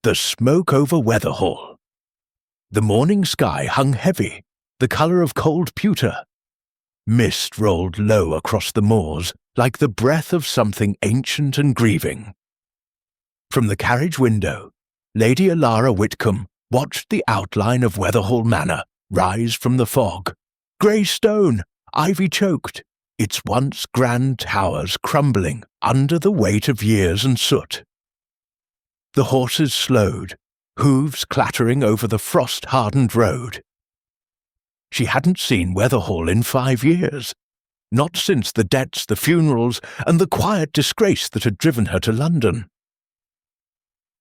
The smoke over Weatherhall. The morning sky hung heavy, the colour of cold pewter. Mist rolled low across the moors, like the breath of something ancient and grieving. From the carriage window, Lady Alara Whitcomb watched the outline of Weatherhall Manor rise from the fog, grey stone, ivy-choked, its once grand towers crumbling under the weight of years and soot. The horses slowed, hooves clattering over the frost-hardened road. She hadn't seen Weatherhall in 5 years, not since the debts, the funerals, and the quiet disgrace that had driven her to London.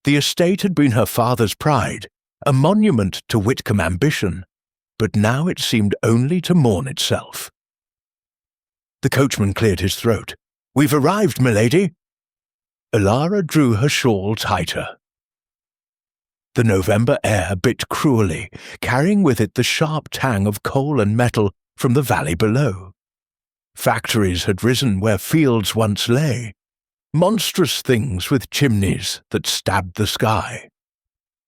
The estate had been her father's pride, a monument to Whitcomb ambition, but now it seemed only to mourn itself. The coachman cleared his throat. "We've arrived, milady." Alara drew her shawl tighter. The November air bit cruelly, carrying with it the sharp tang of coal and metal from the valley below. Factories had risen where fields once lay, monstrous things with chimneys that stabbed the sky.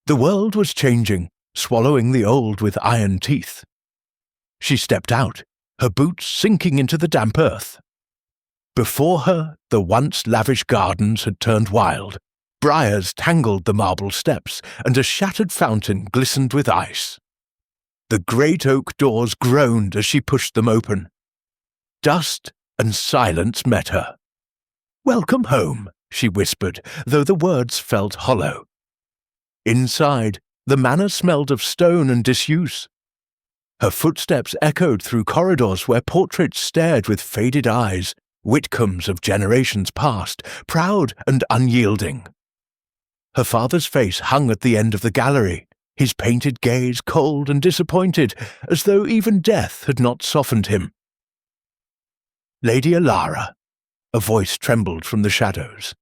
The world was changing, swallowing the old with iron teeth. She stepped out, her boots sinking into the damp earth. Before her, the once lavish gardens had turned wild. Briars tangled the marble steps, and a shattered fountain glistened with ice. The great oak doors groaned as she pushed them open. Dust and silence met her. "Welcome home," she whispered, though the words felt hollow. Inside, the manor smelled of stone and disuse. Her footsteps echoed through corridors where portraits stared with faded eyes, Whitcombs of generations past, proud and unyielding. Her father's face hung at the end of the gallery, his painted gaze cold and disappointed, as though even death had not softened him. "Lady Alara," a voice trembled from the shadows.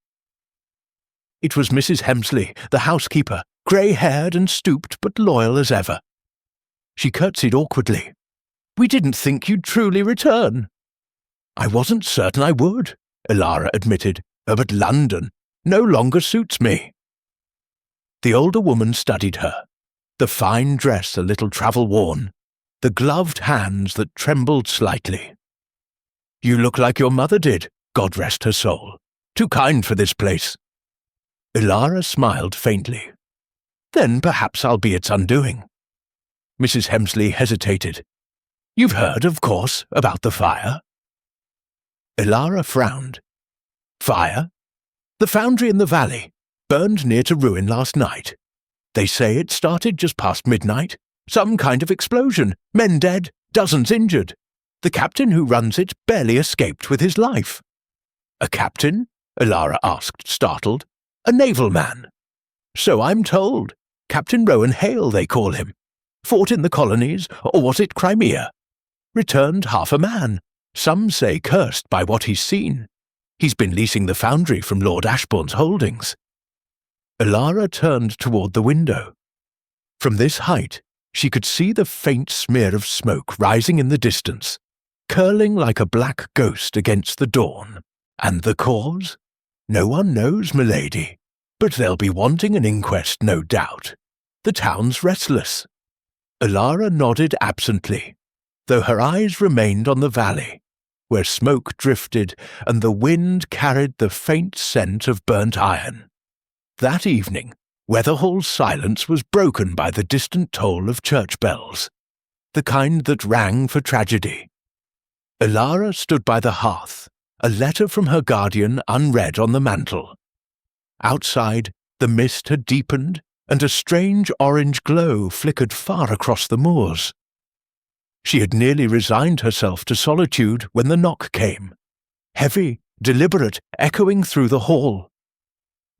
It was Mrs. Hemsley, the housekeeper, grey-haired and stooped but loyal as ever. She curtsied awkwardly. "We didn't think you'd truly return." "I wasn't certain I would," Alara admitted, "but London no longer suits me." The older woman studied her, the fine dress a little travel-worn, the gloved hands that trembled slightly. "You look like your mother did, God rest her soul. Too kind for this place." Alara smiled faintly. "Then perhaps I'll be its undoing." Mrs. Hemsley hesitated. "You've heard, of course, about the fire?" Alara frowned. "Fire? The foundry in the valley, burned near to ruin last night. They say it started just past midnight. Some kind of explosion, men dead, dozens injured. The captain who runs it barely escaped with his life." "A captain?" Alara asked, startled. "A naval man." "So I'm told. Captain Rowan Hale, they call him. Fought in the colonies, or was it Crimea? Returned half a man. Some say cursed by what he's seen. He's been leasing the foundry from Lord Ashbourne's holdings." Alara turned toward the window. From this height, she could see the faint smear of smoke rising in the distance, curling like a black ghost against the dawn. "And the cause? No one knows, milady. But they'll be wanting an inquest, no doubt. The town's restless." Alara nodded absently, though her eyes remained on the valley, where smoke drifted and the wind carried the faint scent of burnt iron. That evening, Weatherhall's silence was broken by the distant toll of church bells, the kind that rang for tragedy. Alara stood by the hearth, a letter from her guardian unread on the mantel. Outside, the mist had deepened, and a strange orange glow flickered far across the moors. She had nearly resigned herself to solitude when the knock came, heavy, deliberate, echoing through the hall.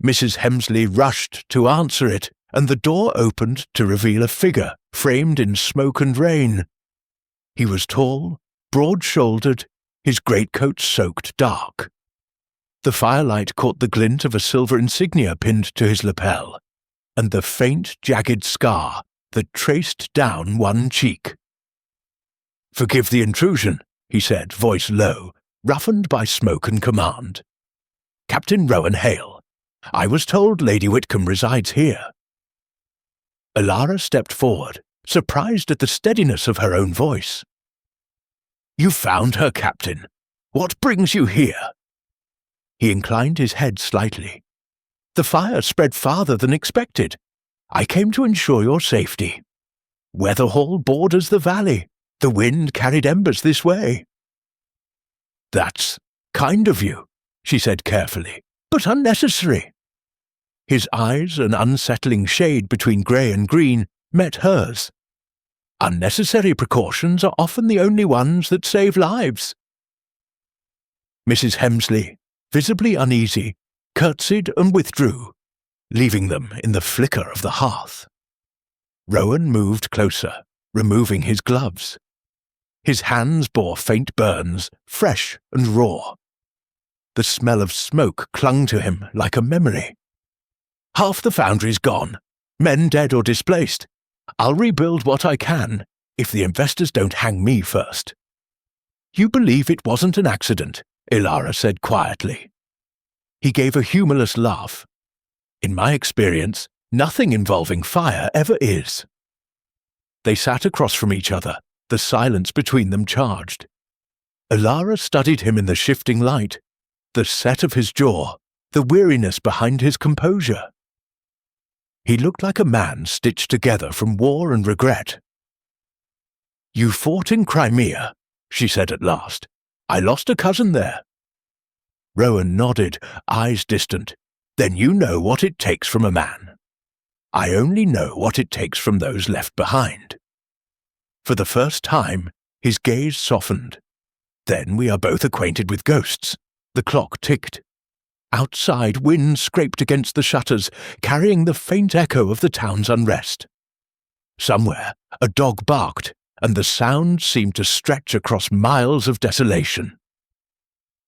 Mrs. Hemsley rushed to answer it, and the door opened to reveal a figure framed in smoke and rain. He was tall, broad-shouldered, his greatcoat soaked dark. The firelight caught the glint of a silver insignia pinned to his lapel, and the faint, jagged scar that traced down one cheek. "Forgive the intrusion," he said, voice low, roughened by smoke and command. "Captain Rowan Hale. I was told Lady Whitcomb resides here. Elara stepped forward, surprised at the steadiness of her own voice. "You found her, Captain. What brings you here?" He inclined his head slightly. "The fire spread farther than expected. I came to ensure your safety. Weatherhall borders the valley. The wind carried embers this way." "That's kind of you," she said carefully, "but unnecessary." His eyes, an unsettling shade between grey and green, met hers. Unnecessary precautions are often the only ones that save lives. Mrs. Hemsley, visibly uneasy, curtsied and withdrew, leaving them in the flicker of the hearth. Rowan moved closer, removing his gloves. His hands bore faint burns, fresh and raw. The smell of smoke clung to him like a memory. "Half the foundry's gone, men dead or displaced. I'll rebuild what I can, if the investors don't hang me first." "You believe it wasn't an accident," Elara said quietly. He gave a humorless laugh. "In my experience, nothing involving fire ever is." They sat across from each other, the silence between them charged. Elara studied him in the shifting light, the set of his jaw, the weariness behind his composure. He looked like a man stitched together from war and regret. "You fought in Crimea," she said at last. "I lost a cousin there." Rowan nodded, eyes distant. "Then you know what it takes from a man." "I only know what it takes from those left behind." For the first time, his gaze softened. "Then we are both acquainted with ghosts." The clock ticked. Outside, wind scraped against the shutters, carrying the faint echo of the town's unrest. Somewhere, a dog barked, and the sound seemed to stretch across miles of desolation.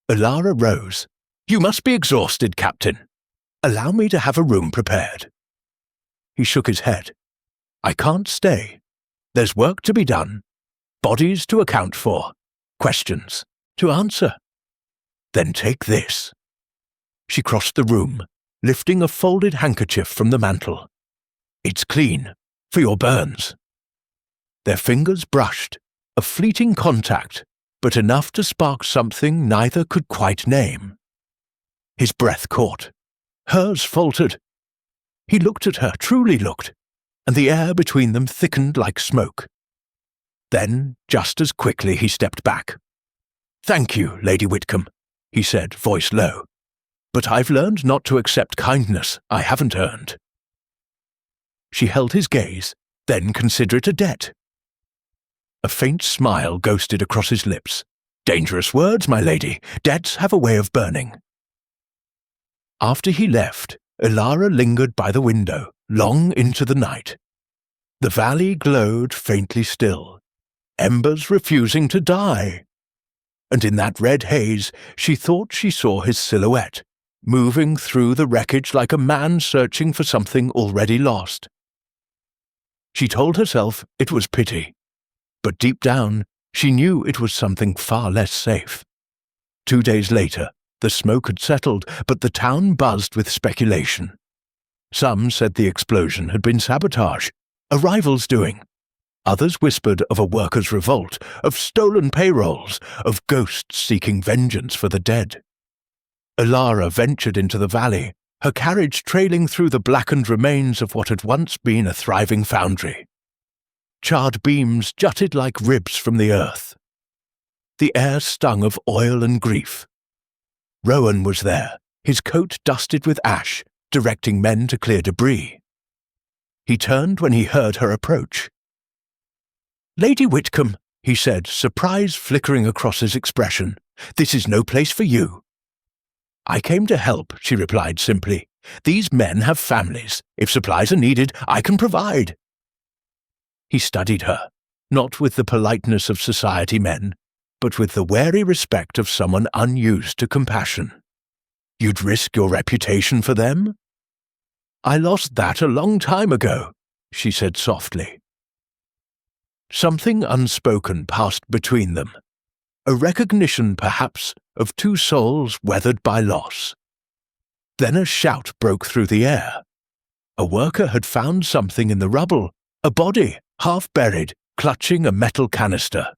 Elara rose. "You must be exhausted, Captain. Allow me to have a room prepared." He shook his head. "I can't stay. There's work to be done, bodies to account for, questions to answer." "Then take this." She crossed the room, lifting a folded handkerchief from the mantel. "It's clean, for your burns." Their fingers brushed, a fleeting contact, but enough to spark something neither could quite name. His breath caught. Hers faltered. He looked at her, truly looked, and the air between them thickened like smoke. Then, just as quickly, he stepped back. "Thank you, Lady Whitcomb," he said, voice low. "But I've learned not to accept kindness I haven't earned." She held his gaze, "Then consider it a debt." A faint smile ghosted across his lips. "Dangerous words, my lady. Debts have a way of burning." After he left, Elara lingered by the window, long into the night. The valley glowed faintly still, embers refusing to die. And in that red haze, she thought she saw his silhouette, moving through the wreckage like a man searching for something already lost. She told herself it was pity, but deep down, she knew it was something far less safe. 2 days later, the smoke had settled, but the town buzzed with speculation. Some said the explosion had been sabotage, a rival's doing. Others whispered of a workers' revolt, of stolen payrolls, of ghosts seeking vengeance for the dead. Elara ventured into the valley, her carriage trailing through the blackened remains of what had once been a thriving foundry. Charred beams jutted like ribs from the earth. The air stung of oil and grief. Rowan was there, his coat dusted with ash, directing men to clear debris. He turned when he heard her approach. "Lady Whitcomb," he said, surprise flickering across his expression, "this is no place for you." "I came to help," she replied simply. "These men have families. If supplies are needed, I can provide." He studied her, not with the politeness of society men, but with the wary respect of someone unused to compassion. "You'd risk your reputation for them?" "I lost that a long time ago," she said softly. Something unspoken passed between them, a recognition, perhaps, of two souls weathered by loss. Then a shout broke through the air. A worker had found something in the rubble, a body, half buried, clutching a metal canister.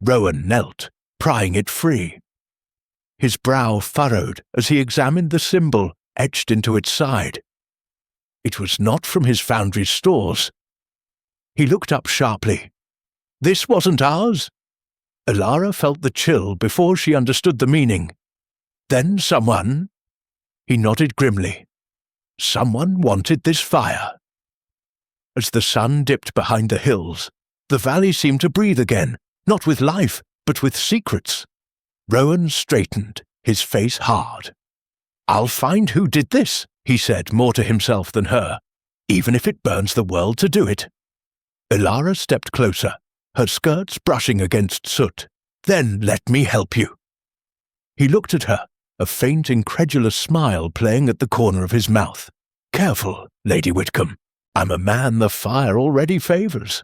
Rowan knelt, prying it free. His brow furrowed as he examined the symbol etched into its side. It was not from his foundry's stores. He looked up sharply. This wasn't ours. Alara felt the chill before she understood the meaning. Then someone— He nodded grimly. Someone wanted this fire. As the sun dipped behind the hills, the valley seemed to breathe again, not with life, but with secrets. Rowan straightened, his face hard. I'll find who did this, he said more to himself than her, even if it burns the world to do it. Alara stepped closer, her skirts brushing against soot. Then let me help you. He looked at her, a faint, incredulous smile playing at the corner of his mouth. Careful, Lady Whitcomb. I'm a man the fire already favours.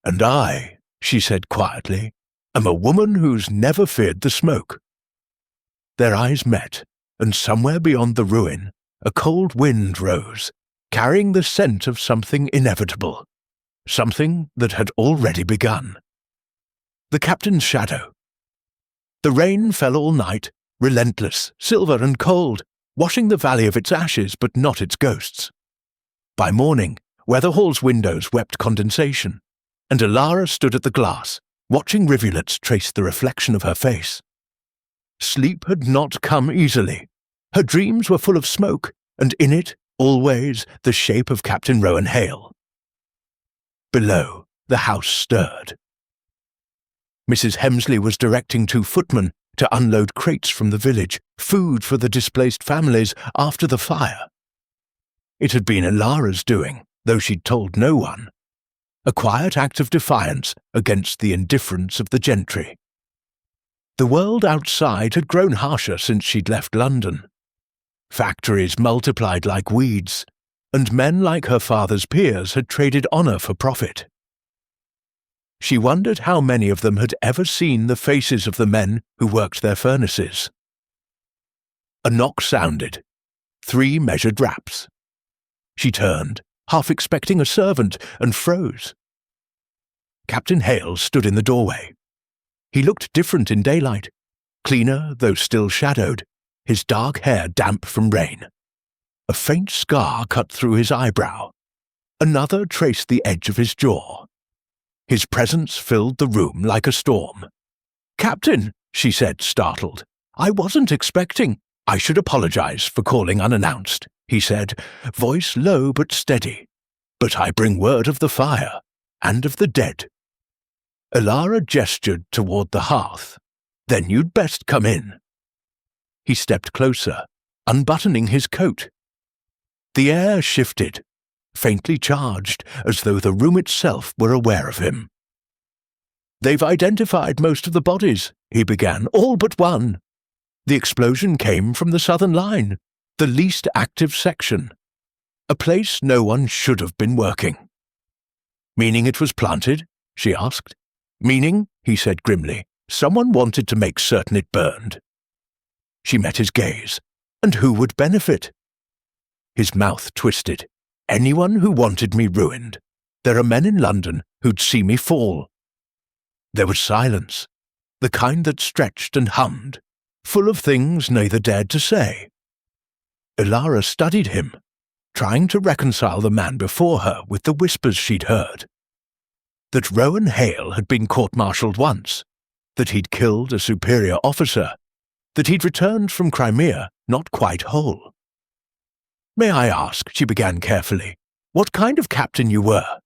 And I, she said quietly, am a woman who's never feared the smoke. Their eyes met, and somewhere beyond the ruin, a cold wind rose, carrying the scent of something inevitable, something that had already begun. The captain's shadow. The rain fell all night, relentless, silver and cold, washing the valley of its ashes but not its ghosts. By morning, Weatherhall's windows wept condensation, and Alara stood at the glass, watching rivulets trace the reflection of her face. Sleep had not come easily. Her dreams were full of smoke, and in it, always, the shape of Captain Rowan Hale. Below, the house stirred. Mrs. Hemsley was directing 2 footmen to unload crates from the village, food for the displaced families after the fire. It had been Alara's doing, though she'd told no one. A quiet act of defiance against the indifference of the gentry. The world outside had grown harsher since she'd left London. Factories multiplied like weeds, and men like her father's peers had traded honour for profit. She wondered how many of them had ever seen the faces of the men who worked their furnaces. A knock sounded. 3 measured raps. She turned, half expecting a servant, and froze. Captain Hale stood in the doorway. He looked different in daylight, cleaner though still shadowed, his dark hair damp from rain. A faint scar cut through his eyebrow. Another traced the edge of his jaw. His presence filled the room like a storm. "Captain," she said, startled. "I wasn't expecting. I should apologize for calling unannounced," he said, voice low but steady. "But I bring word of the fire, and of the dead." Alara gestured toward the hearth. "Then you'd best come in." He stepped closer, unbuttoning his coat. The air shifted, faintly charged, as though the room itself were aware of him. "They've identified most of the bodies," he began, "all but one. The explosion came from the southern line, the least active section. A place no one should have been working." "Meaning it was planted?" she asked. "Meaning," he said grimly, "someone wanted to make certain it burned." She met his gaze. "And who would benefit?" His mouth twisted. "Anyone who wanted me ruined. There are men in London who'd see me fall." There was silence, the kind that stretched and hummed, full of things neither dared to say. Alara studied him, trying to reconcile the man before her with the whispers she'd heard. That Rowan Hale had been court-martialed once, that he'd killed a superior officer, that he'd returned from Crimea not quite whole. "May I ask," she began carefully, "what kind of captain you were?"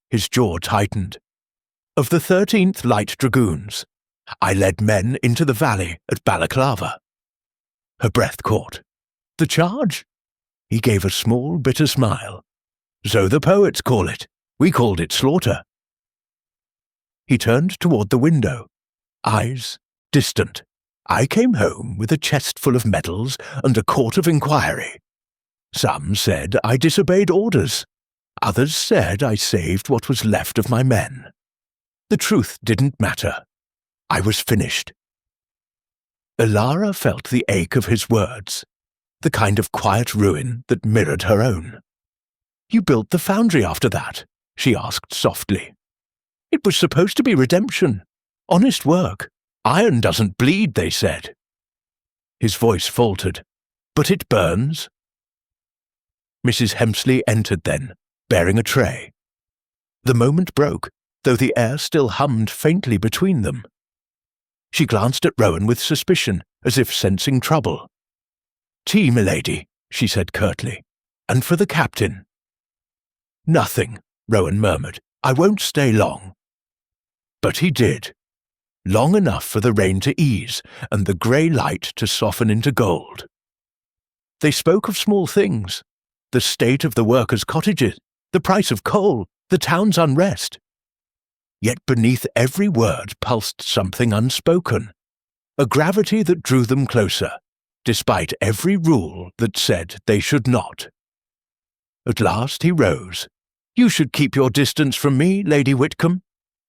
His jaw tightened. "Of the 13th Light Dragoons. I led men into the valley at Balaclava." Her breath caught. "The charge?" He gave a small, bitter smile. "So the poets call it. We called it slaughter." He turned toward the window, eyes distant. "I came home with a chest full of medals and a court of inquiry. Some said I disobeyed orders. Others said I saved what was left of my men. The truth didn't matter. I was finished." Alara felt the ache of his words. the kind of quiet ruin that mirrored her own. "You built the foundry after that?" she asked softly. "It was supposed to be redemption. Honest work. Iron doesn't bleed, they said." His voice faltered. "But it burns." Mrs. Hemsley entered then, bearing a tray. The moment broke, though the air still hummed faintly between them. She glanced at Rowan with suspicion, as if sensing trouble. "Tea, milady," she said curtly. "And for the captain." "Nothing," Rowan murmured. "I won't stay long." But he did. Long enough for the rain to ease and the grey light to soften into gold. They spoke of small things, the state of the workers' cottages, the price of coal, the town's unrest. Yet beneath every word pulsed something unspoken, a gravity that drew them closer, despite every rule that said they should not. At last he rose. "You should keep your distance from me, Lady Whitcomb.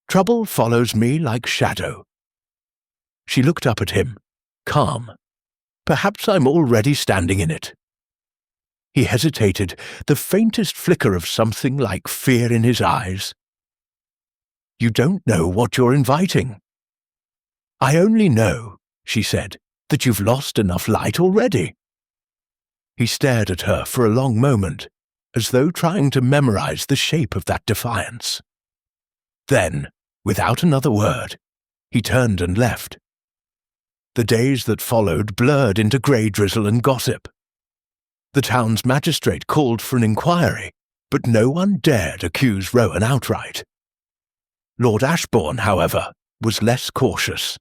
Trouble follows me like shadow." She looked up at him, calm. "Perhaps I'm already standing in it." He hesitated, the faintest flicker of something like fear in his eyes. "You don't know what you're inviting." "I only know," she said, "that you've lost enough light already." He stared at her for a long moment, as though trying to memorize the shape of that defiance. Then, without another word, he turned and left. The days that followed blurred into grey drizzle and gossip. The town's magistrate called for an inquiry, but no one dared accuse Rowan outright. Lord Ashbourne, however, was less cautious.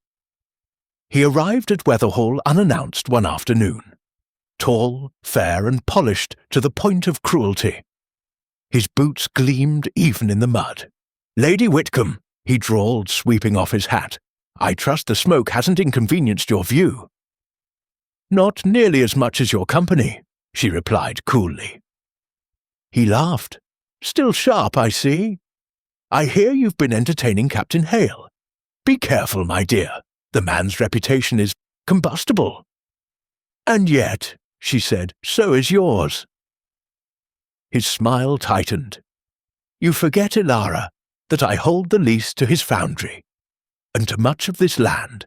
He arrived at Weatherhall unannounced one afternoon, tall, fair, and polished to the point of cruelty. His boots gleamed even in the mud. "Lady Whitcomb," he drawled, sweeping off his hat, "I trust the smoke hasn't inconvenienced your view." "Not nearly as much as your company," she replied coolly. He laughed. "Still sharp, I see. I hear you've been entertaining Captain Hale. Be careful, my dear. The man's reputation is combustible." "And yet," she said, "so is yours." His smile tightened. "You forget, Ilara, that I hold the lease to his foundry, and to much of this land.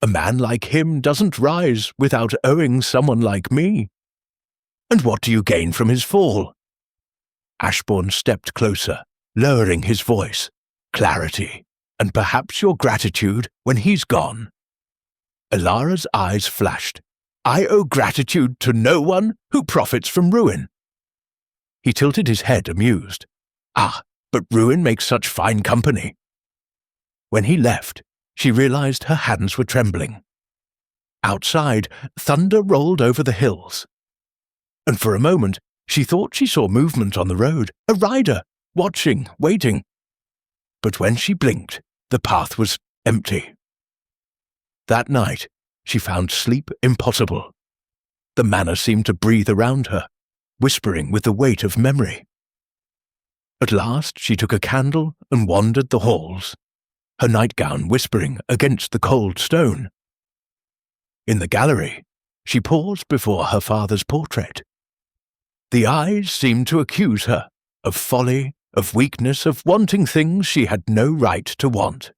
A man like him doesn't rise without owing someone like me. And what do you gain from his fall?" Ashbourne stepped closer, lowering his voice. "Clarity, and perhaps your gratitude when he's gone." Ilara's eyes flashed. "I owe gratitude to no one who profits from ruin." He tilted his head, amused. "Ah, but ruin makes such fine company." When he left, she realized her hands were trembling. Outside, thunder rolled over the hills. And for a moment, she thought she saw movement on the road, a rider, watching, waiting. But when she blinked, the path was empty. That night, she found sleep impossible. The manor seemed to breathe around her, whispering with the weight of memory. At last she took a candle and wandered the halls, her nightgown whispering against the cold stone. In the gallery, she paused before her father's portrait. The eyes seemed to accuse her of folly, of weakness, of wanting things she had no right to want.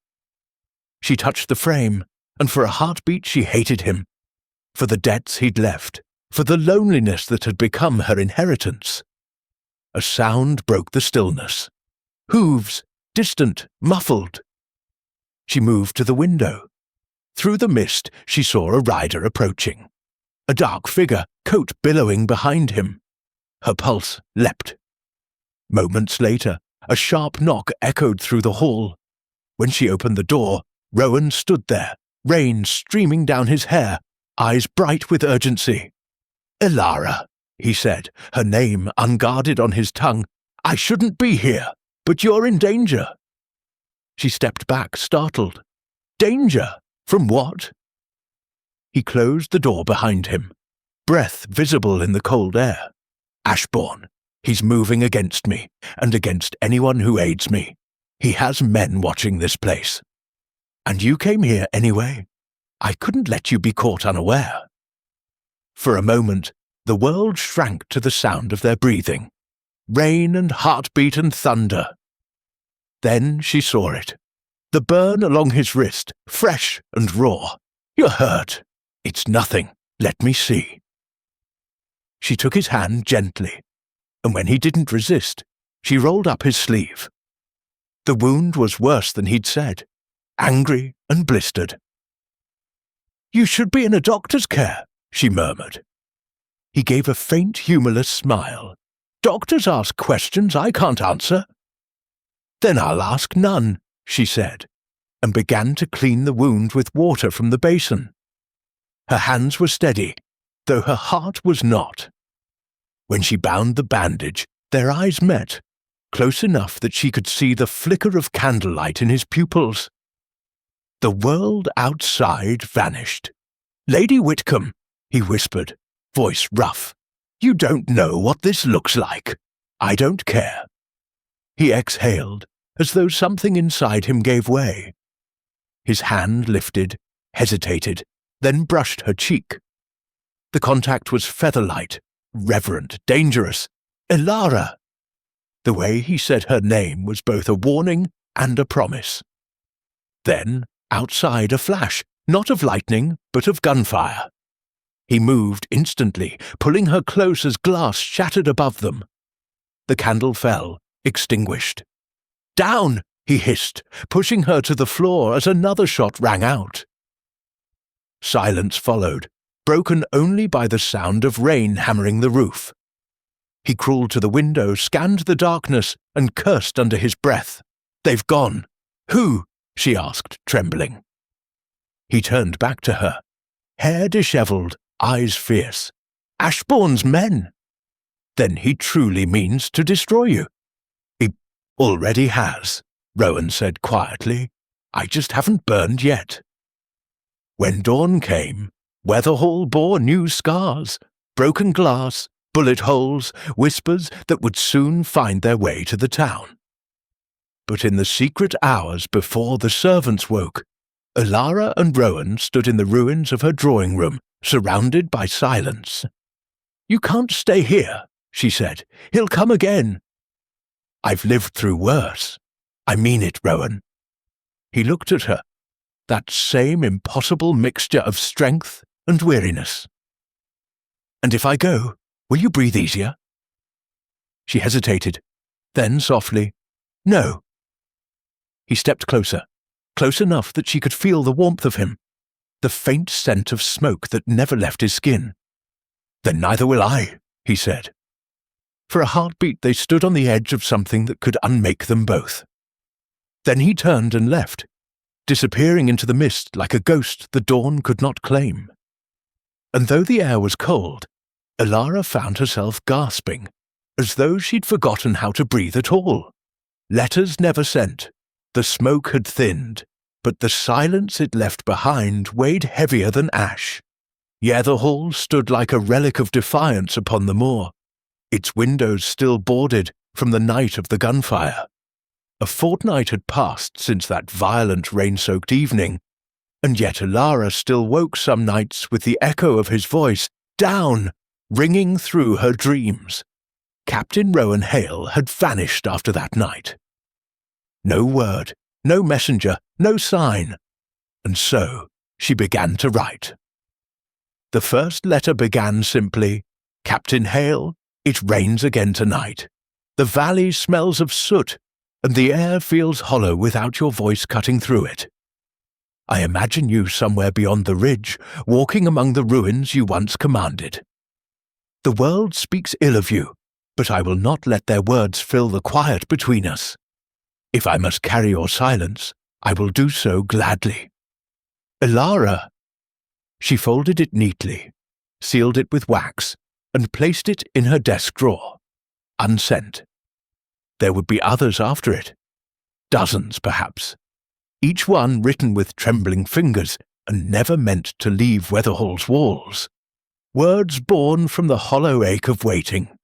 She touched the frame, and for a heartbeat she hated him, for the debts he'd left, for the loneliness that had become her inheritance. A sound broke the stillness. Hooves, distant, muffled. She moved to the window. Through the mist she saw a rider approaching. A dark figure, coat billowing behind him. Her pulse leapt. Moments later, a sharp knock echoed through the hall. When she opened the door, Rowan stood there, rain streaming down his hair, eyes bright with urgency. "Ilara," he said, her name unguarded on his tongue. "I shouldn't be here, but you're in danger." She stepped back, startled. "Danger? From what?" He closed the door behind him, breath visible in the cold air. "Ashbourne. He's moving against me, and against anyone who aids me. He has men watching this place. And you came here anyway. I couldn't let you be caught unaware." For a moment, The world shrank to the sound of their breathing. Rain and heartbeat and thunder. Then she saw it. The burn along his wrist, fresh and raw. "You're hurt." "It's nothing. Let me see." She took his hand gently, and when he didn't resist, she rolled up his sleeve. The wound was worse than he'd said, angry and blistered. "You should be in a doctor's care," she murmured. He gave a faint, humorless smile. "Doctors ask questions I can't answer." "Then I'll ask none," she said, and began to clean the wound with water from the basin. Her hands were steady, though her heart was not. When she bound the bandage, their eyes met, close enough that she could see the flicker of candlelight in his pupils. The world outside vanished. "Lady Whitcomb," he whispered, voice rough, "you don't know what this looks like. I don't care." He exhaled, as though something inside him gave way. His hand lifted, hesitated, then brushed her cheek. The contact was featherlight, reverent, dangerous. "Elara!" The way he said her name was both a warning and a promise. Then, outside, a flash, not of lightning, but of gunfire. He moved instantly, pulling her close as glass shattered above them. The candle fell, extinguished. "Down!" he hissed, pushing her to the floor as another shot rang out. Silence followed, broken only by the sound of rain hammering the roof. He crawled to the window, scanned the darkness, and cursed under his breath. "They've gone." "Who?" she asked, trembling. He turned back to her, hair dishevelled, eyes fierce. "Ashbourne's men." "Then he truly means to destroy you." "He already has," Rowan said quietly. "I just haven't burned yet." When dawn came, Weatherhall bore new scars, broken glass, bullet holes, whispers that would soon find their way to the town. But in the secret hours before the servants woke, Elara and Rowan stood in the ruins of her drawing room, surrounded by silence. "You can't stay here," she said. "He'll come again." "I've lived through worse. I mean it, Rowan." He looked at her, that same impossible mixture of strength and weariness. "And if I go, will you breathe easier?" She hesitated, then softly, "No." He stepped closer, close enough that she could feel the warmth of him, the faint scent of smoke that never left his skin. "Then neither will I," he said. For a heartbeat they stood on the edge of something that could unmake them both. Then he turned and left, disappearing into the mist like a ghost the dawn could not claim. And though the air was cold, Elara found herself gasping, as though she'd forgotten how to breathe at all. Letters never sent. The smoke had thinned, but the silence it left behind weighed heavier than ash. Weatherhall stood like a relic of defiance upon the moor, its windows still boarded from the night of the gunfire. A fortnight had passed since that violent rain-soaked evening, and yet Elara still woke some nights with the echo of his voice, "Down!" ringing through her dreams. Captain Rowan Hale had vanished after that night. No word, no messenger, no sign. And so she began to write. The first letter began simply, "Captain Hale, it rains again tonight. The valley smells of soot, and the air feels hollow without your voice cutting through it. I imagine you somewhere beyond the ridge, walking among the ruins you once commanded. The world speaks ill of you, but I will not let their words fill the quiet between us. If I must carry your silence, I will do so gladly. Elara." She folded it neatly, sealed it with wax, and placed it in her desk drawer, unsent. There would be others after it, dozens perhaps, each one written with trembling fingers and never meant to leave Weatherhall's walls. Words born from the hollow ache of waiting.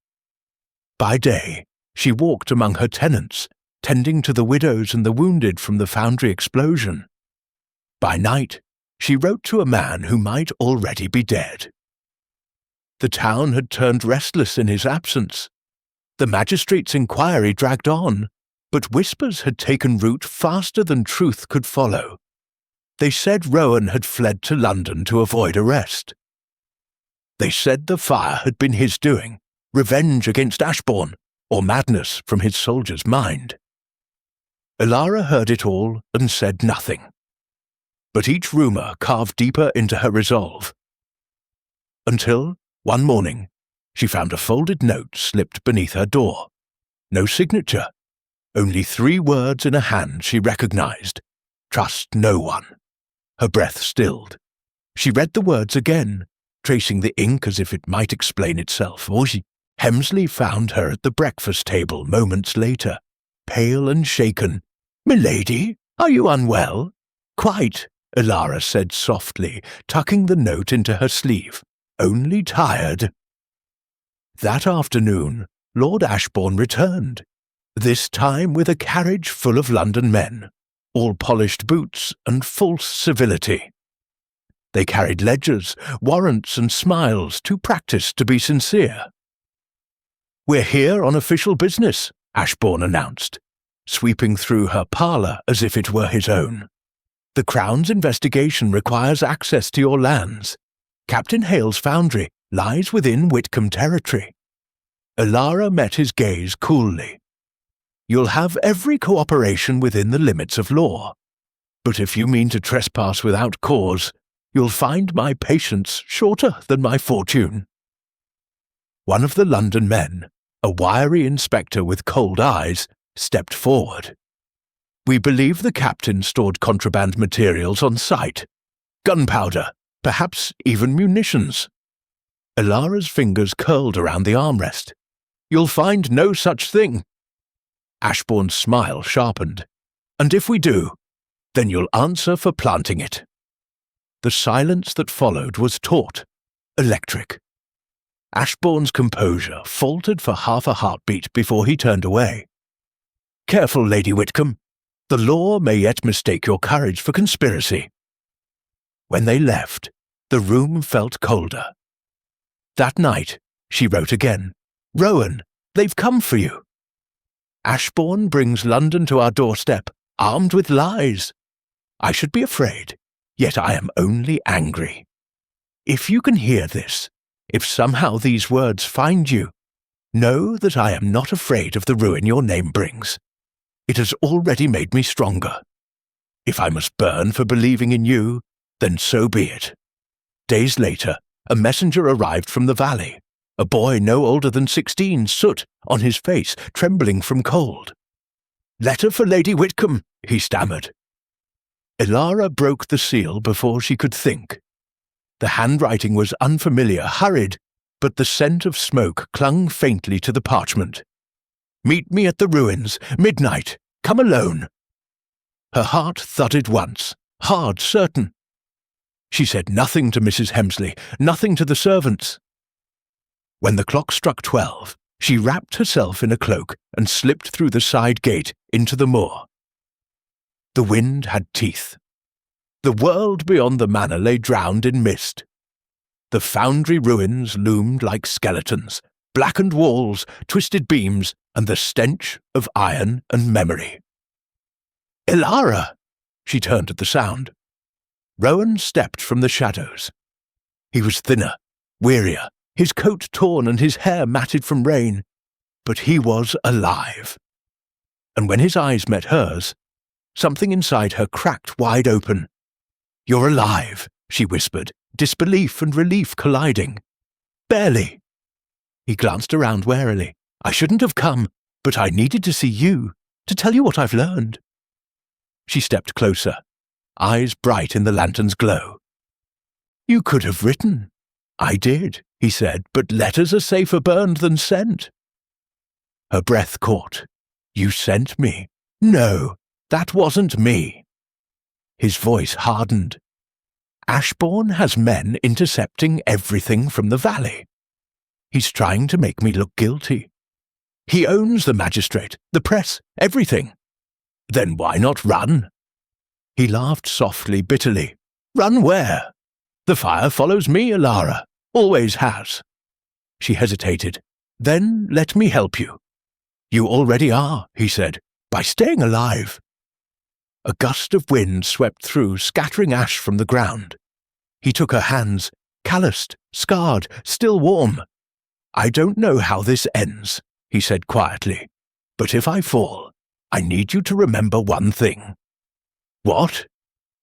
By day, she walked among her tenants, tending to the widows and the wounded from the foundry explosion. By night, she wrote to a man who might already be dead. The town had turned restless in his absence. The magistrate's inquiry dragged on, but whispers had taken root faster than truth could follow. They said Rowan had fled to London to avoid arrest. They said the fire had been his doing, revenge against Ashbourne, or madness from his soldier's mind. Elara heard it all and said nothing. But each rumour carved deeper into her resolve. Until, one morning, she found a folded note slipped beneath her door. No signature, only 3 words in a hand she recognised. Trust no one. Her breath stilled. She read the words again, tracing the ink as if it might explain itself. Hemsley found her at the breakfast table moments later, pale and shaken. "Milady, are you unwell?" "Quite," Elara said softly, tucking the note into her sleeve. "Only tired." That afternoon, Lord Ashbourne returned, this time with a carriage full of London men, all polished boots and false civility. They carried ledgers, warrants and smiles, too practised to be sincere. "We're here on official business," Ashbourne announced, sweeping through her parlour as if it were his own. "The Crown's investigation requires access to your lands. Captain Hale's foundry lies within Whitcomb territory." Elara met his gaze coolly. "You'll have every cooperation within the limits of law. But if you mean to trespass without cause, you'll find my patience shorter than my fortune." One of the London men, a wiry inspector with cold eyes, stepped forward. "We believe the captain stored contraband materials on site. Gunpowder, perhaps even munitions." Elara's fingers curled around the armrest. "You'll find no such thing." Ashbourne's smile sharpened. "And if we do, then you'll answer for planting it." The silence that followed was taut, electric. Ashbourne's composure faltered for half a heartbeat before he turned away. "Careful, Lady Whitcomb. The law may yet mistake your courage for conspiracy." When they left, the room felt colder. That night, she wrote again. "Rowan, they've come for you. Ashbourne brings London to our doorstep, armed with lies. I should be afraid, yet I am only angry. If you can hear this, if somehow these words find you, know that I am not afraid of the ruin your name brings. It has already made me stronger. If I must burn for believing in you, then so be it." Days later, a messenger arrived from the valley, a boy no older than 16, soot on his face, trembling from cold. "Letter for Lady Whitcomb," he stammered. Elara broke the seal before she could think. The handwriting was unfamiliar, hurried, but the scent of smoke clung faintly to the parchment. "Meet me at the ruins, midnight. Come alone." Her heart thudded once, hard, certain. She said nothing to Mrs. Hemsley, nothing to the servants. When the clock struck 12, she wrapped herself in a cloak and slipped through the side gate into the moor. The wind had teeth. The world beyond the manor lay drowned in mist. The foundry ruins loomed like skeletons, blackened walls, twisted beams, and the stench of iron and memory. "Elara!" She turned at the sound. Rowan stepped from the shadows. He was thinner, wearier, his coat torn and his hair matted from rain, but he was alive. And when his eyes met hers, something inside her cracked wide open. "You're alive," she whispered, disbelief and relief colliding. "Barely." He glanced around warily. "I shouldn't have come, but I needed to see you, to tell you what I've learned." She stepped closer, eyes bright in the lantern's glow. "You could have written." "I did," he said, "but letters are safer burned than sent." Her breath caught. "You sent me?" "No, that wasn't me." His voice hardened. "Ashbourne has men intercepting everything from the valley. He's trying to make me look guilty. He owns the magistrate, the press, everything. Then why not run?" He laughed softly, bitterly. "Run where? The fire follows me, Elara. Always has. She hesitated. Then let me help you. You already are, he said, by staying alive. A gust of wind swept through, scattering ash from the ground. He took her hands, calloused, scarred, still warm. I don't know how this ends, he said quietly, but if I fall, I need you to remember one thing. What?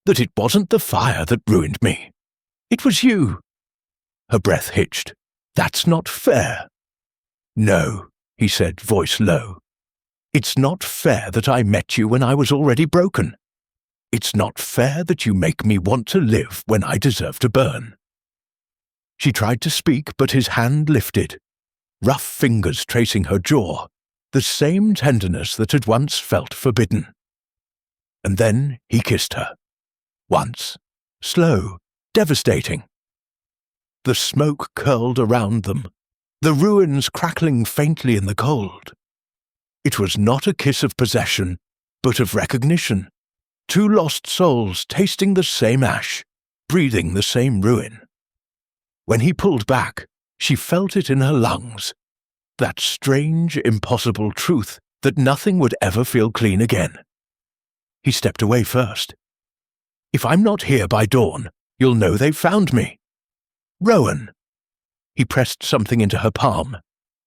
That it wasn't the fire that ruined me. It was you. Her breath hitched. That's not fair. No, he said, voice low. It's not fair that I met you when I was already broken. It's not fair that you make me want to live when I deserve to burn. She tried to speak, but his hand lifted, rough fingers tracing her jaw, the same tenderness that had once felt forbidden. And then he kissed her. Once, slow, devastating. The smoke curled around them, the ruins crackling faintly in the cold. It was not a kiss of possession, but of recognition. Two lost souls tasting the same ash, breathing the same ruin. When he pulled back, she felt it in her lungs, that strange, impossible truth that nothing would ever feel clean again. He stepped away first. If I'm not here by dawn, you'll know they've found me. Rowan. He pressed something into her palm,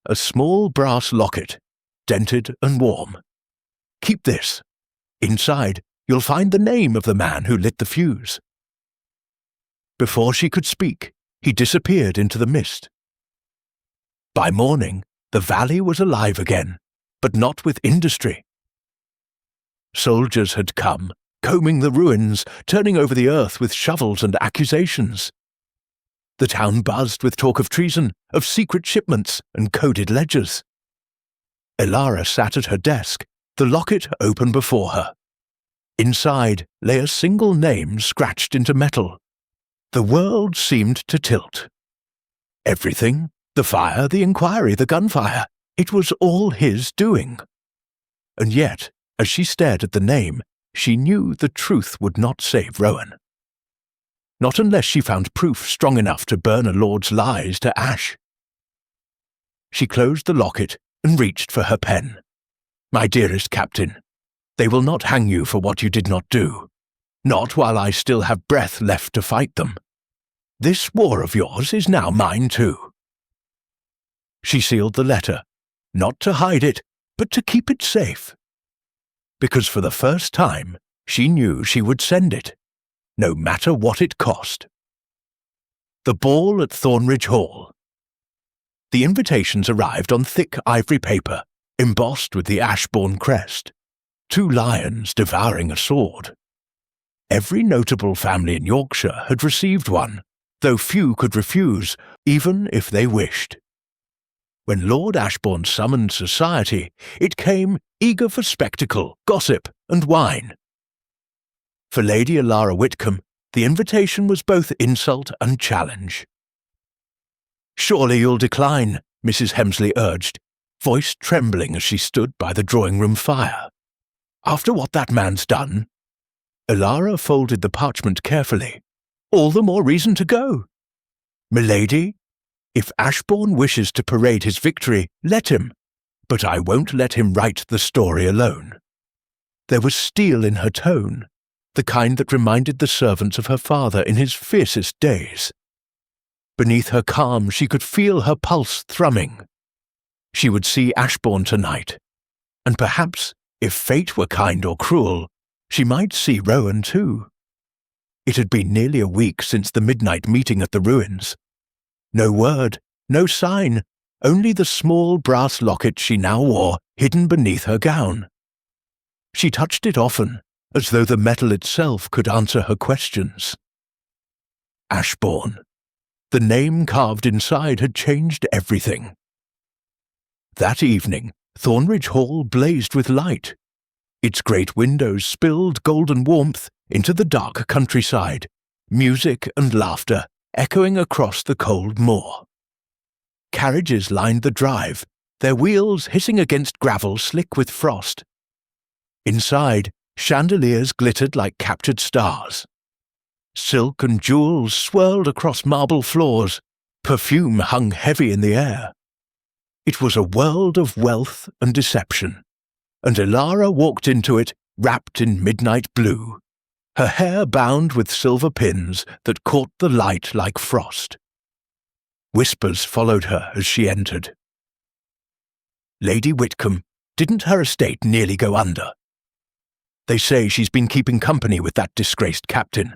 a small brass locket, dented and warm. Keep this. Inside, you'll find the name of the man who lit the fuse. Before she could speak, he disappeared into the mist. By morning, the valley was alive again, but not with industry. Soldiers had come, combing the ruins, turning over the earth with shovels and accusations. The town buzzed with talk of treason, of secret shipments and coded ledgers. Elara sat at her desk, the locket open before her. Inside lay a single name scratched into metal. The world seemed to tilt. Everything, the fire, the inquiry, the gunfire, it was all his doing. And yet, as she stared at the name, she knew the truth would not save Rowan. Not unless she found proof strong enough to burn a lord's lies to ash. She closed the locket and reached for her pen. My dearest captain, they will not hang you for what you did not do. Not while I still have breath left to fight them. This war of yours is now mine too. She sealed the letter, not to hide it, but to keep it safe. Because for the first time, she knew she would send it, no matter what it cost. The ball at Thornridge Hall. The invitations arrived on thick ivory paper, embossed with the Ashbourne crest, 2 lions devouring a sword. Every notable family in Yorkshire had received one, though few could refuse, even if they wished. When Lord Ashbourne summoned society, it came eager for spectacle, gossip, and wine. For Lady Elara Whitcomb, the invitation was both insult and challenge. Surely you'll decline, Mrs. Hemsley urged, voice trembling as she stood by the drawing-room fire. After what that man's done? Elara folded the parchment carefully. All the more reason to go. Milady, if Ashbourne wishes to parade his victory, let him, but I won't let him write the story alone. There was steel in her tone, the kind that reminded the servants of her father in his fiercest days. Beneath her calm she could feel her pulse thrumming. She would see Ashbourne tonight, and perhaps, if fate were kind or cruel, she might see Rowan too. It had been nearly a week since the midnight meeting at the ruins. No word, no sign, only the small brass locket she now wore hidden beneath her gown. She touched it often, as though the metal itself could answer her questions. Ashbourne. The name carved inside had changed everything. That evening, Thornridge Hall blazed with light. Its great windows spilled golden warmth into the dark countryside, music and laughter echoing across the cold moor. Carriages lined the drive, their wheels hissing against gravel slick with frost. Inside, chandeliers glittered like captured stars. Silk and jewels swirled across marble floors, Perfume hung heavy in the air. It was a world of wealth and deception, and Elara walked into it wrapped in midnight blue, her hair bound with silver pins that caught the light like frost. Whispers followed her as she entered. Lady Whitcomb, didn't her estate nearly go under? They say she's been keeping company with that disgraced captain.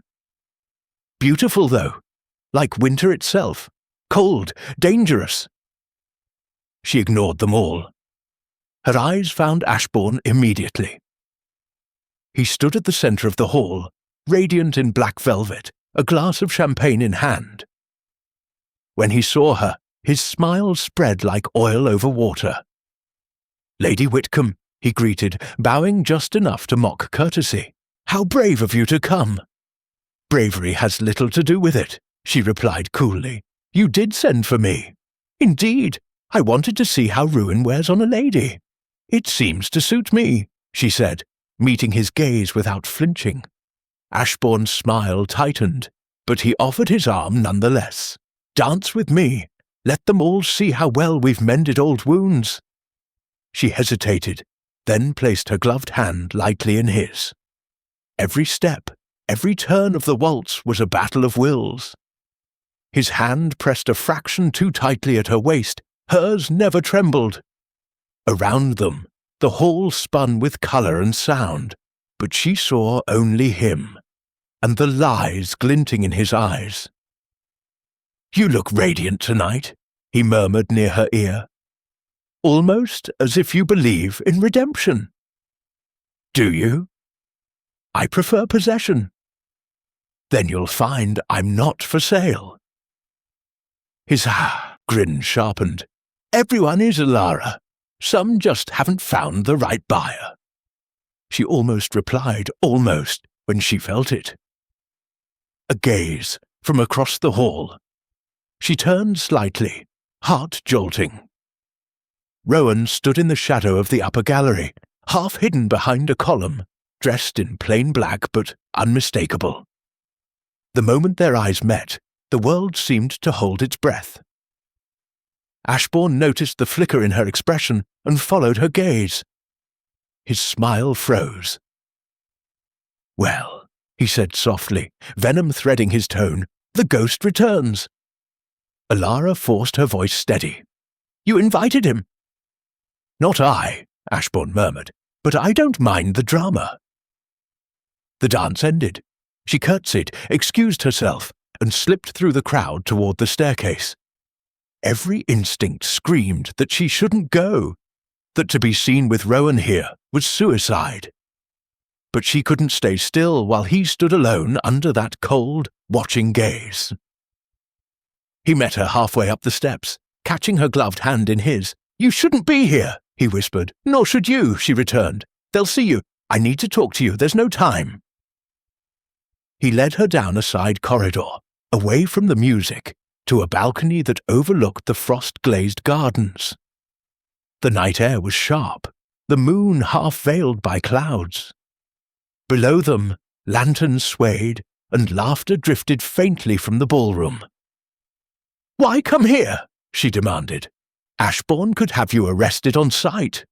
Beautiful, though, like winter itself, cold, dangerous. She ignored them all. Her eyes found Ashbourne immediately. He stood at the centre of the hall, radiant in black velvet, a glass of champagne in hand. When he saw her, his smile spread like oil over water. "Lady Whitcomb," he greeted, bowing just enough to mock courtesy. "How brave of you to come." "Bravery has little to do with it," she replied coolly. "You did send for me." "Indeed, I wanted to see how ruin wears on a lady." "It seems to suit me," she said, meeting his gaze without flinching. Ashbourne's smile tightened, but he offered his arm nonetheless. "Dance with me. Let them all see how well we've mended old wounds." She hesitated, then placed her gloved hand lightly in his. Every step, every turn of the waltz was a battle of wills. His hand pressed a fraction too tightly at her waist, hers never trembled. Around them, the hall spun with colour and sound, but she saw only him, and the lies glinting in his eyes. "You look radiant tonight," he murmured near her ear. "Almost as if you believe in redemption." "Do you?" "I prefer possession." "Then you'll find I'm not for sale." His grin sharpened. "Everyone is, Elara. Some just haven't found the right buyer." She almost replied almost when she felt it. A gaze from across the hall. She turned slightly, heart jolting. Rowan stood in the shadow of the upper gallery, half hidden behind a column, dressed in plain black but unmistakable. The moment their eyes met, the world seemed to hold its breath. Ashbourne noticed the flicker in her expression and followed her gaze. His smile froze. "Well," he said softly, venom threading his tone, "the ghost returns." Elara forced her voice steady. "You invited him." "Not I," Ashbourne murmured, "but I don't mind the drama." The dance ended. She curtsied, excused herself, and slipped through the crowd toward the staircase. Every instinct screamed that she shouldn't go, that to be seen with Rowan here was suicide. But she couldn't stay still while he stood alone under that cold, watching gaze. He met her halfway up the steps, catching her gloved hand in his. "You shouldn't be here," he whispered. "Nor should you," she returned. "They'll see you. I need to talk to you. There's no time." He led her down a side corridor, away from the music, to a balcony that overlooked the frost-glazed gardens. The night air was sharp, the moon half-veiled by clouds. Below them, lanterns swayed, and laughter drifted faintly from the ballroom. "Why come here?" she demanded. "Ashbourne could have you arrested on sight.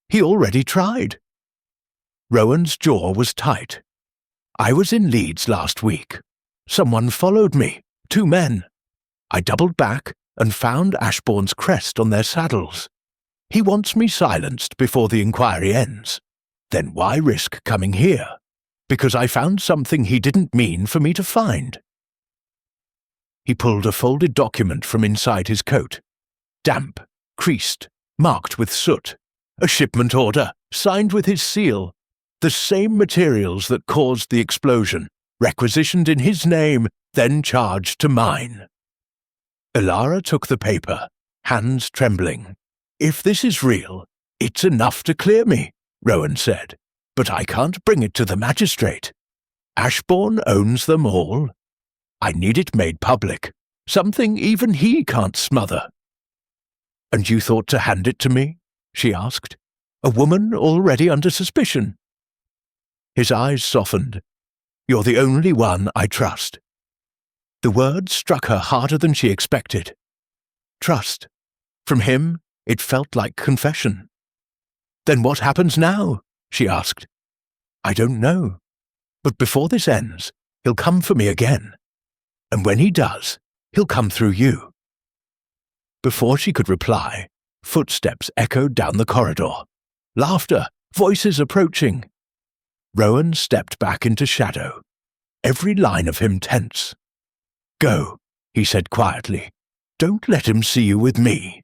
He already tried." Rowan's jaw was tight. "I was in Leeds last week. Someone followed me, 2 men. I doubled back and found Ashbourne's crest on their saddles. He wants me silenced before the inquiry ends. Then why risk coming here? Because I found something he didn't mean for me to find." He pulled a folded document from inside his coat. Damp, creased, marked with soot. A shipment order, signed with his seal. The same materials that caused the explosion, requisitioned in his name, then charged to mine. Elara took the paper, hands trembling. "If this is real, it's enough to clear me," Rowan said. "But I can't bring it to the magistrate. Ashbourne owns them all. I need it made public, something even he can't smother." "And you thought to hand it to me?" she asked. "A woman already under suspicion." His eyes softened. "You're the only one I trust." The word struck her harder than she expected. Trust. From him, it felt like confession. Then what happens now? She asked. I don't know. But before this ends, he'll come for me again. And when he does, he'll come through you. Before she could reply, footsteps echoed down the corridor. Laughter, voices approaching. Rowan stepped back into shadow, every line of him tense. Go, he said quietly. Don't let him see you with me.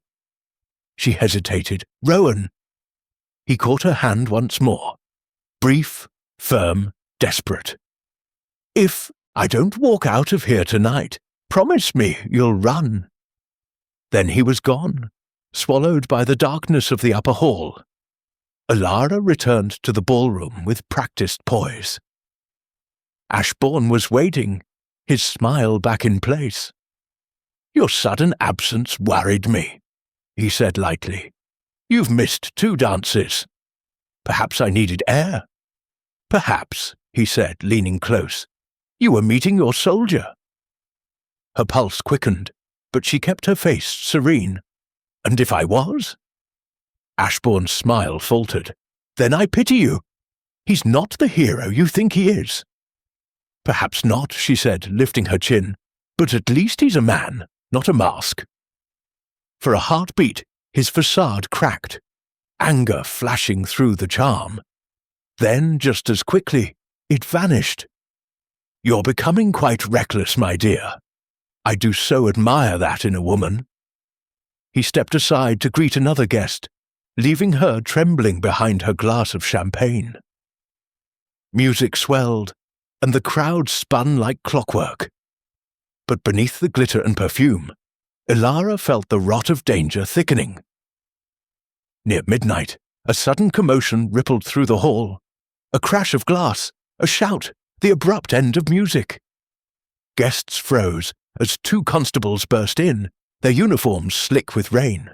She hesitated. Rowan! He caught her hand once more. Brief, firm, desperate. If I don't walk out of here tonight, promise me you'll run. Then he was gone, swallowed by the darkness of the upper hall. Alara returned to the ballroom with practiced poise. Ashbourne was waiting, his smile back in place. Your sudden absence worried me, he said lightly. You've missed 2 dances. Perhaps I needed air. Perhaps, he said, leaning close. You were meeting your soldier. Her pulse quickened, but she kept her face serene. And if I was? Ashbourne's smile faltered. Then I pity you. He's not the hero you think he is. Perhaps not, she said, lifting her chin, but at least he's a man, not a mask. For a heartbeat, his facade cracked, anger flashing through the charm. Then, just as quickly, it vanished. You're becoming quite reckless, my dear. I do so admire that in a woman. He stepped aside to greet another guest, leaving her trembling behind her glass of champagne. Music swelled, and the crowd spun like clockwork. But beneath the glitter and perfume, Alara felt the rot of danger thickening. Near midnight, a sudden commotion rippled through the hall. A crash of glass, a shout, the abrupt end of music. Guests froze as 2 constables burst in, their uniforms slick with rain.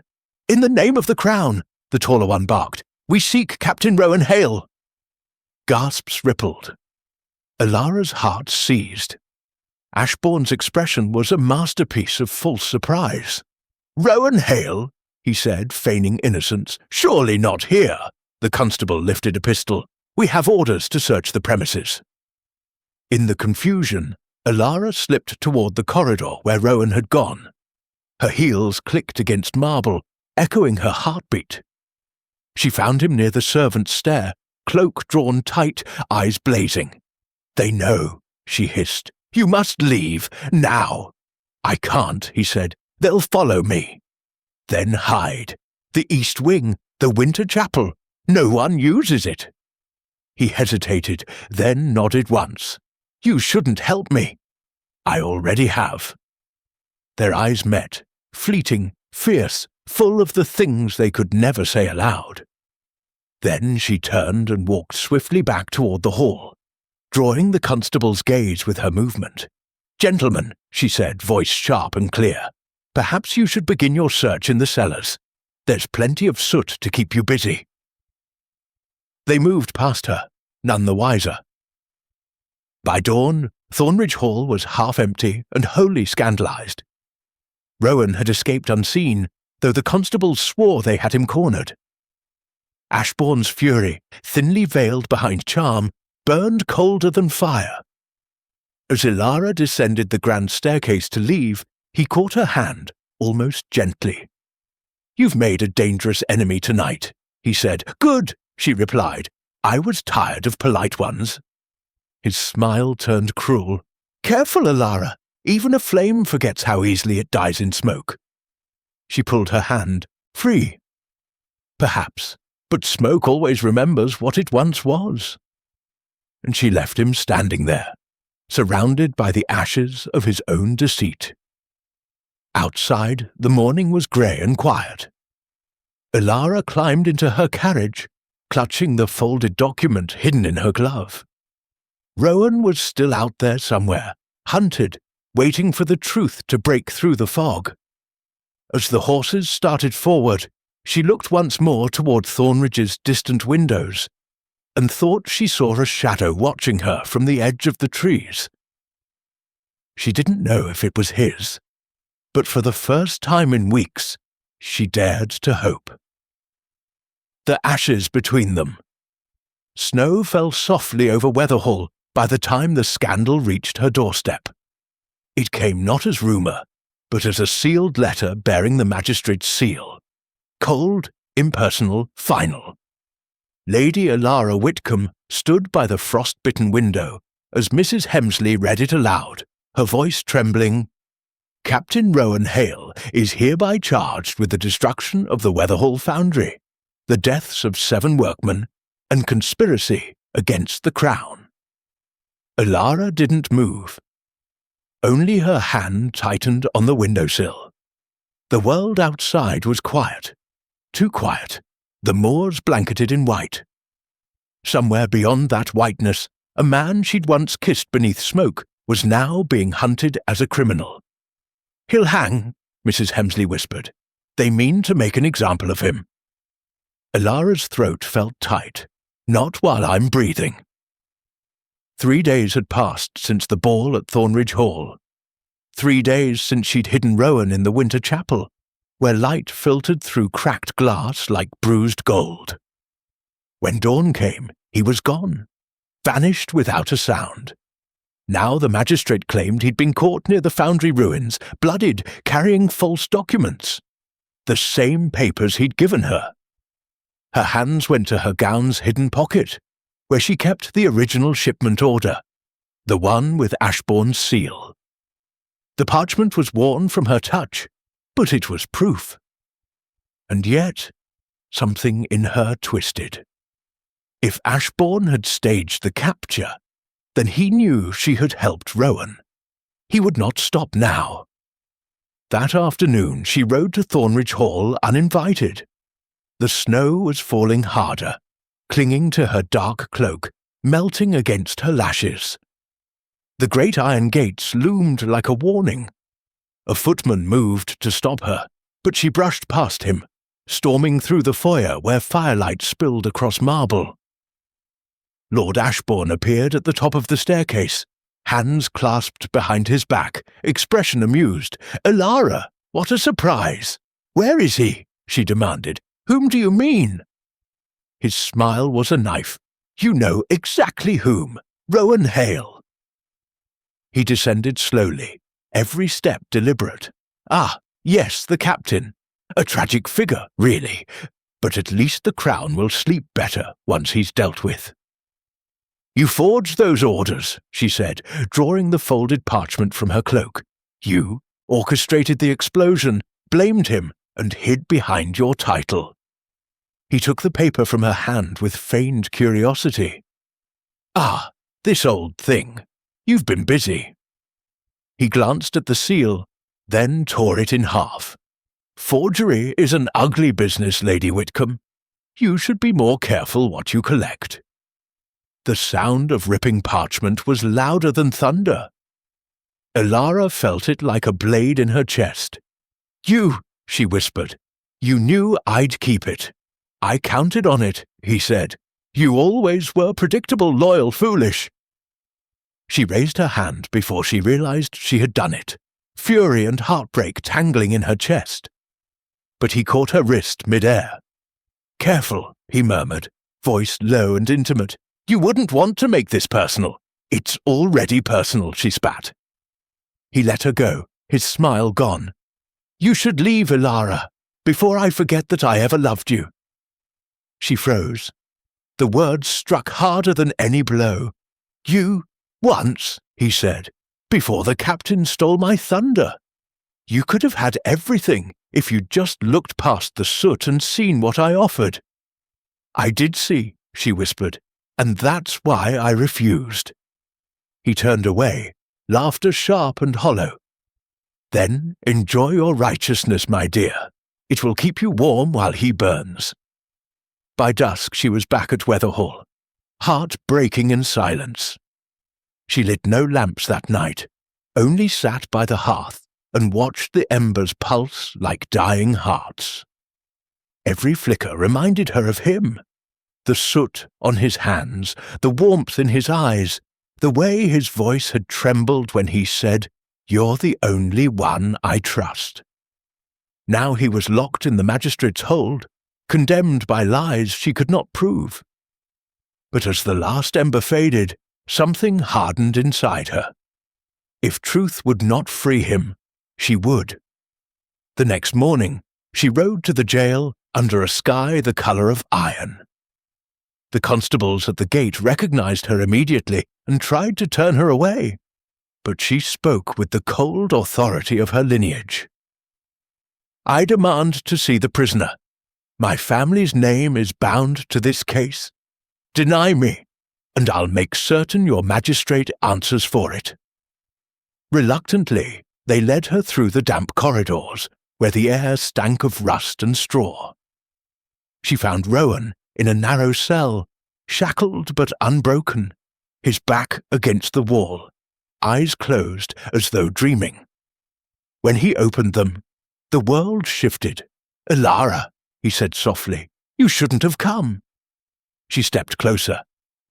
In the name of the crown, the taller one barked. We seek Captain Rowan Hale. Gasps rippled. Alara's heart seized. Ashbourne's expression was a masterpiece of false surprise. Rowan Hale, he said, feigning innocence. Surely not here. The constable lifted a pistol. We have orders to search the premises. In the confusion, Alara slipped toward the corridor where Rowan had gone. Her heels clicked against marble, echoing her heartbeat. She found him near the servants' stair, cloak drawn tight, eyes blazing. They know, she hissed. You must leave, now. I can't, he said. They'll follow me. Then hide. The East Wing, the Winter Chapel. No one uses it. He hesitated, then nodded once. You shouldn't help me. I already have. Their eyes met, fleeting, fierce, full of the things they could never say aloud. Then she turned and walked swiftly back toward the hall, drawing the constable's gaze with her movement. Gentlemen, she said, voice sharp and clear, perhaps you should begin your search in the cellars. There's plenty of soot to keep you busy. They moved past her, none the wiser. By dawn, Thornridge Hall was half empty and wholly scandalized. Rowan had escaped unseen, though the constables swore they had him cornered. Ashbourne's fury, thinly veiled behind charm, burned colder than fire. As Alara descended the grand staircase to leave, he caught her hand, almost gently. You've made a dangerous enemy tonight, he said. Good, she replied. I was tired of polite ones. His smile turned cruel. Careful, Alara. Even a flame forgets how easily it dies in smoke. She pulled her hand, free. Perhaps, but smoke always remembers what it once was. And she left him standing there, surrounded by the ashes of his own deceit. Outside, the morning was grey and quiet. Alara climbed into her carriage, clutching the folded document hidden in her glove. Rowan was still out there somewhere, hunted, waiting for the truth to break through the fog. As the horses started forward, she looked once more toward Thornridge's distant windows, and thought she saw a shadow watching her from the edge of the trees. She didn't know if it was his, but for the first time in weeks, she dared to hope. The ashes between them. Snow fell softly over Weatherhall by the time the scandal reached her doorstep. It came not as rumour, but as a sealed letter bearing the magistrate's seal. Cold, impersonal, final. Lady Alara Whitcomb stood by the frost-bitten window as Mrs. Hemsley read it aloud, her voice trembling. Captain Rowan Hale is hereby charged with the destruction of the Weatherhall foundry, the deaths of 7 workmen, and conspiracy against the Crown. Alara didn't move. Only her hand tightened on the windowsill. The world outside was quiet. Too quiet. The moors blanketed in white. Somewhere beyond that whiteness, a man she'd once kissed beneath smoke was now being hunted as a criminal. "He'll hang," Mrs. Hemsley whispered. "They mean to make an example of him." Alara's throat felt tight. "Not while I'm breathing." 3 days had passed since the ball at Thornridge Hall. 3 days since she'd hidden Rowan in the winter chapel, where light filtered through cracked glass like bruised gold. When dawn came, he was gone, vanished without a sound. Now the magistrate claimed he'd been caught near the foundry ruins, blooded, carrying false documents. The same papers he'd given her. Her hands went to her gown's hidden pocket, where she kept the original shipment order, the one with Ashbourne's seal. The parchment was worn from her touch, but it was proof. And yet, something in her twisted. If Ashbourne had staged the capture, then he knew she had helped Rowan. He would not stop now. That afternoon she rode to Thornridge Hall uninvited. The snow was falling harder, clinging to her dark cloak, melting against her lashes. The great iron gates loomed like a warning. A footman moved to stop her, but she brushed past him, storming through the foyer where firelight spilled across marble. Lord Ashbourne appeared at the top of the staircase, hands clasped behind his back, expression amused. "Alara, what a surprise! Where is he?" she demanded. "Whom do you mean?" His smile was a knife. "You know exactly whom. Rowan Hale." He descended slowly, every step deliberate. "Ah, yes, the captain. A tragic figure, really, but at least the Crown will sleep better once he's dealt with." "You forged those orders," she said, drawing the folded parchment from her cloak. "You orchestrated the explosion, blamed him, and hid behind your title." He took the paper from her hand with feigned curiosity. "Ah, this old thing. You've been busy." He glanced at the seal, then tore it in half. "Forgery is an ugly business, Lady Whitcomb. You should be more careful what you collect." The sound of ripping parchment was louder than thunder. Alara felt it like a blade in her chest. "You," she whispered, "you knew I'd keep it." "I counted on it," he said. "You always were predictable, loyal, foolish." She raised her hand before she realized she had done it, fury and heartbreak tangling in her chest. But he caught her wrist mid-air. "Careful," he murmured, voice low and intimate. "You wouldn't want to make this personal." "It's already personal," she spat. He let her go, his smile gone. "You should leave, Alara, before I forget that I ever loved you." She froze. The words struck harder than any blow. "You, once," he said, "before the captain stole my thunder. You could have had everything if you'd just looked past the soot and seen what I offered." "I did see," she whispered, "and that's why I refused." He turned away, laughter sharp and hollow. "Then enjoy your righteousness, my dear. It will keep you warm while he burns." By dusk she was back at Weatherhall, heart breaking in silence. She lit no lamps that night, only sat by the hearth and watched the embers pulse like dying hearts. Every flicker reminded her of him. The soot on his hands, the warmth in his eyes, the way his voice had trembled when he said, You're the only one I trust. Now he was locked in the magistrate's hold, condemned by lies she could not prove. But as the last ember faded, something hardened inside her. If truth would not free him, she would. The next morning, she rode to the jail under a sky the colour of iron. The constables at the gate recognized her immediately and tried to turn her away, but she spoke with the cold authority of her lineage. I demand to see the prisoner. My family's name is bound to this case. Deny me, and I'll make certain your magistrate answers for it. Reluctantly, they led her through the damp corridors, where the air stank of rust and straw. She found Rowan in a narrow cell, shackled but unbroken, his back against the wall, eyes closed as though dreaming. When he opened them, the world shifted. "Elara," he said softly, "you shouldn't have come." She stepped closer,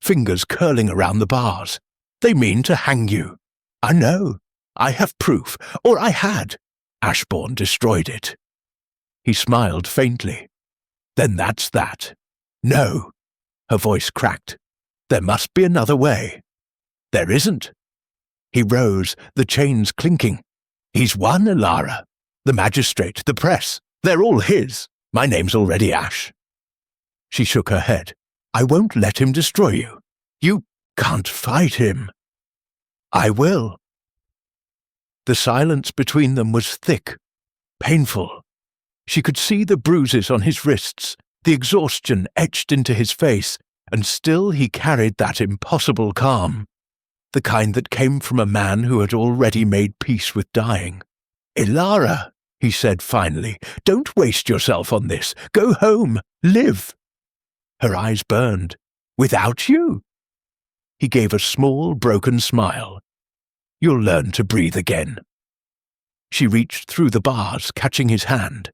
fingers curling around the bars. "They mean to hang you. I know. I have proof, or I had. Ashbourne destroyed it." He smiled faintly. "Then that's that." "No." Her voice cracked. "There must be another way." "There isn't." He rose, the chains clinking. "He's won, Elara. The magistrate, the press, they're all his. My name's already Ash." She shook her head. "I won't let him destroy you. You can't fight him." "I will." The silence between them was thick, painful. She could see the bruises on his wrists, the exhaustion etched into his face, and still he carried that impossible calm, the kind that came from a man who had already made peace with dying. "Elara," he said finally, "don't waste yourself on this. Go home. Live." Her eyes burned. "Without you?" He gave a small, broken smile. "You'll learn to breathe again." She reached through the bars, catching his hand.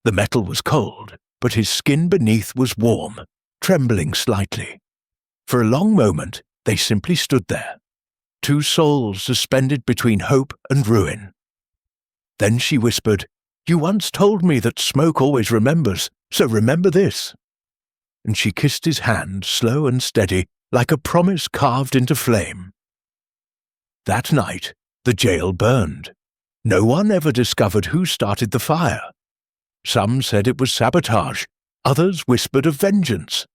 The metal was cold, but his skin beneath was warm, trembling slightly. For a long moment, they simply stood there, two souls suspended between hope and ruin. Then she whispered, "You once told me that smoke always remembers, so remember this." And she kissed his hand, slow and steady, like a promise carved into flame. That night, the jail burned. No one ever discovered who started the fire. Some said it was sabotage, others whispered of vengeance.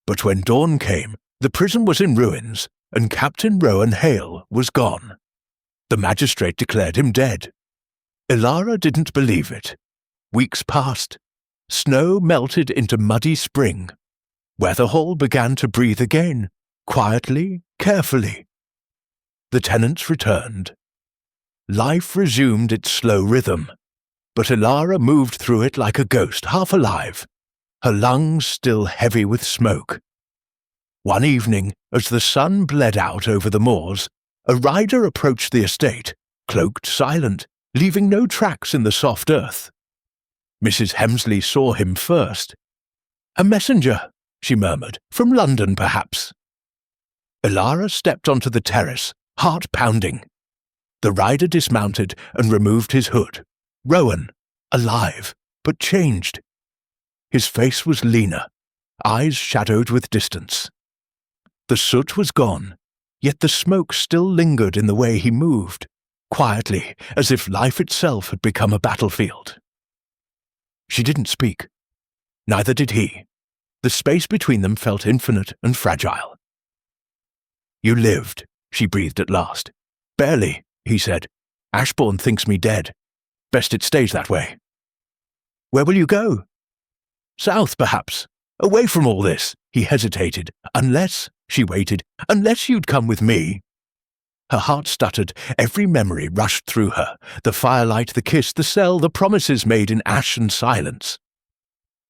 But when dawn came, the prison was in ruins, and Captain Rowan Hale was gone. The magistrate declared him dead. Elara didn't believe it. Weeks passed. Snow melted into muddy spring. Weatherhall began to breathe again, quietly, carefully. The tenants returned. Life resumed its slow rhythm, but Elara moved through it like a ghost, half alive, her lungs still heavy with smoke. One evening, as the sun bled out over the moors, a rider approached the estate, cloaked, silent, leaving no tracks in the soft earth. Mrs. Hemsley saw him first. "A messenger," she murmured, "from London, perhaps." Elara stepped onto the terrace, heart pounding. The rider dismounted and removed his hood. Rowan, alive, but changed. His face was leaner, eyes shadowed with distance. The soot was gone, yet the smoke still lingered in the way he moved, quietly, as if life itself had become a battlefield. She didn't speak. Neither did he. The space between them felt infinite and fragile. "You lived," she breathed at last. "Barely," he said. "Ashbourne thinks me dead. Best it stays that way." "Where will you go?" "South, perhaps. Away from all this." He hesitated. "Unless," she waited, "unless you'd come with me." Her heart stuttered. Every memory rushed through her. The firelight, the kiss, the cell, the promises made in ash and silence.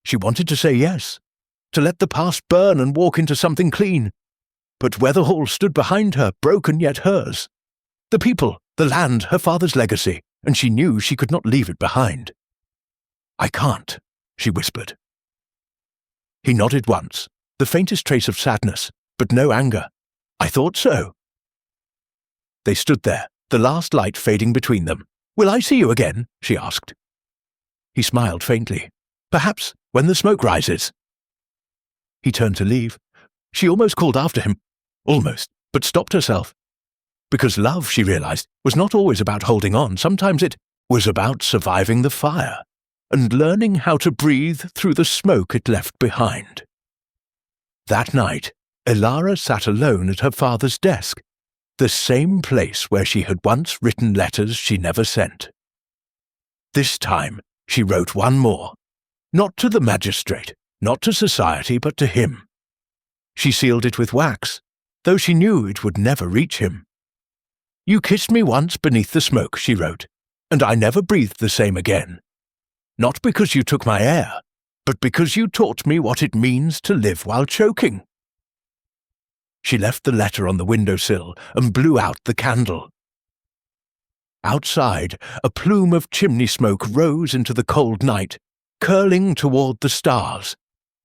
She wanted to say yes, to let the past burn and walk into something clean. But Weatherhall stood behind her, broken yet hers. The people, the land, her father's legacy, and she knew she could not leave it behind. "I can't," she whispered. He nodded once, the faintest trace of sadness, but no anger. "I thought so." They stood there, the last light fading between them. "Will I see you again?" she asked. He smiled faintly. "Perhaps when the smoke rises." He turned to leave. She almost called after him. Almost, but stopped herself. Because love, she realized, was not always about holding on. Sometimes it was about surviving the fire and learning how to breathe through the smoke it left behind. That night, Elara sat alone at her father's desk, the same place where she had once written letters she never sent. This time, she wrote one more, not to the magistrate, not to society, but to him. She sealed it with wax, though she knew it would never reach him. "You kissed me once beneath the smoke," she wrote, "and I never breathed the same again. Not because you took my air, but because you taught me what it means to live while choking." She left the letter on the windowsill and blew out the candle. Outside, a plume of chimney smoke rose into the cold night, curling toward the stars,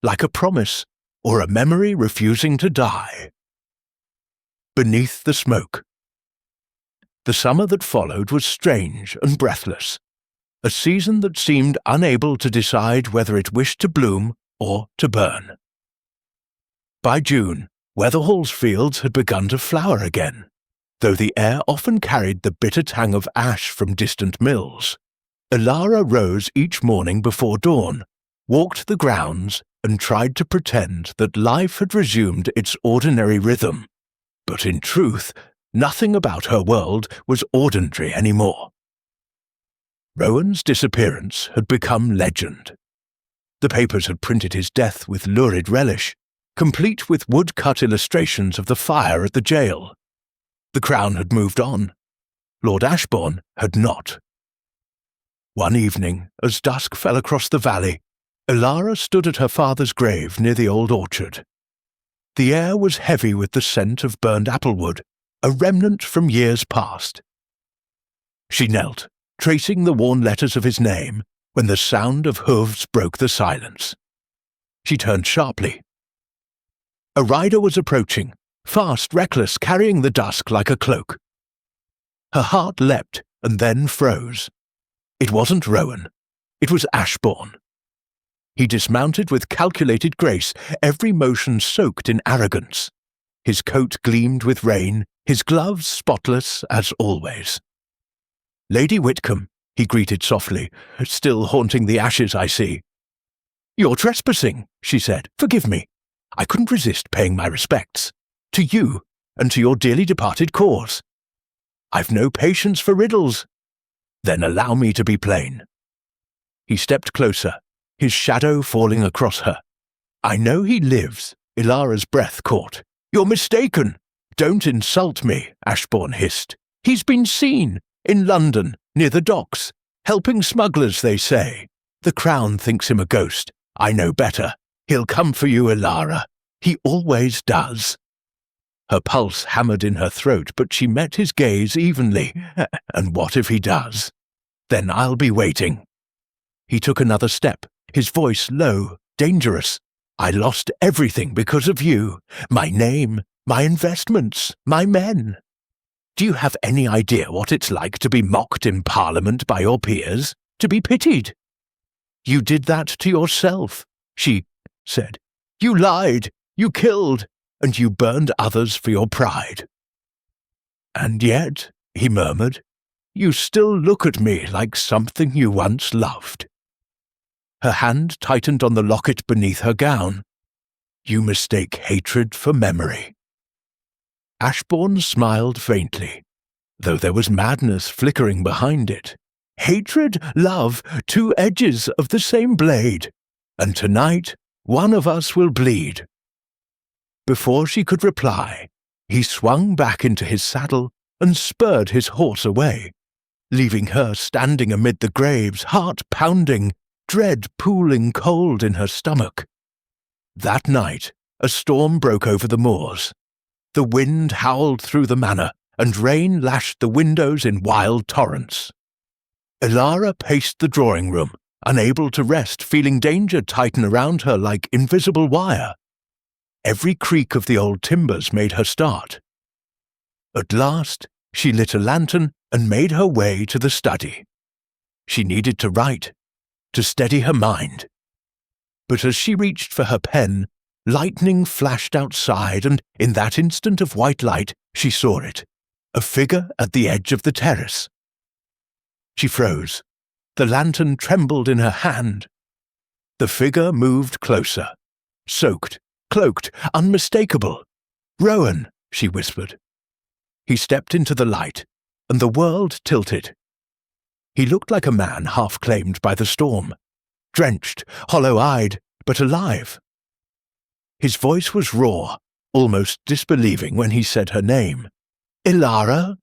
like a promise or a memory refusing to die. Beneath the smoke. The summer that followed was strange and breathless, a season that seemed unable to decide whether it wished to bloom or to burn. By June, Weatherhall's fields had begun to flower again, though the air often carried the bitter tang of ash from distant mills. Elara rose each morning before dawn, walked the grounds, and tried to pretend that life had resumed its ordinary rhythm. But in truth, nothing about her world was ordinary anymore. Rowan's disappearance had become legend. The papers had printed his death with lurid relish, complete with woodcut illustrations of the fire at the jail. The Crown had moved on. Lord Ashbourne had not. One evening, as dusk fell across the valley, Elara stood at her father's grave near the old orchard. The air was heavy with the scent of burned applewood, a remnant from years past. She knelt, tracing the worn letters of his name, when the sound of hooves broke the silence. She turned sharply. A rider was approaching, fast, reckless, carrying the dusk like a cloak. Her heart leapt and then froze. It wasn't Rowan. It was Ashbourne. He dismounted with calculated grace, every motion soaked in arrogance. His coat gleamed with rain, his gloves spotless as always. "Lady Whitcomb," he greeted softly, "still haunting the ashes, I see." "You're trespassing," she said. "Forgive me. I couldn't resist paying my respects. To you, and to your dearly departed cause. I've no patience for riddles. Then allow me to be plain." He stepped closer, his shadow falling across her. "I know he lives," Elara's breath caught. "You're mistaken. Don't insult me," Ashbourne hissed. "He's been seen, in London, near the docks, helping smugglers, they say. The Crown thinks him a ghost. I know better. He'll come for you, Elara. He always does." Her pulse hammered in her throat, but she met his gaze evenly. "And what if he does? Then I'll be waiting." He took another step, his voice low, dangerous. "I lost everything because of you. My name, my investments, my men. Do you have any idea what it's like to be mocked in Parliament by your peers? To be pitied? You did that to yourself," she said. "You lied, you killed, and you burned others for your pride." "And yet," he murmured, "you still look at me like something you once loved." Her hand tightened on the locket beneath her gown. "You mistake hatred for memory." Ashbourne smiled faintly, though there was madness flickering behind it. Hatred, love, two edges of the same blade, and tonight one of us will bleed. Before she could reply, he swung back into his saddle and spurred his horse away, leaving her standing amid the graves, heart pounding, dread pooling cold in her stomach. That night, a storm broke over the moors. The wind howled through the manor, and rain lashed the windows in wild torrents. Elara paced the drawing room, unable to rest, feeling danger tighten around her like invisible wire. Every creak of the old timbers made her start. At last, she lit a lantern and made her way to the study. She needed to write, to steady her mind. But as she reached for her pen, lightning flashed outside, and in that instant of white light she saw it, a figure at the edge of the terrace. She froze. The lantern trembled in her hand. The figure moved closer, soaked, cloaked, unmistakable. "Rowan," she whispered. He stepped into the light, and the world tilted. He looked like a man half-claimed by the storm, drenched, hollow-eyed, but alive. His voice was raw, almost disbelieving when he said her name. "Ilara?"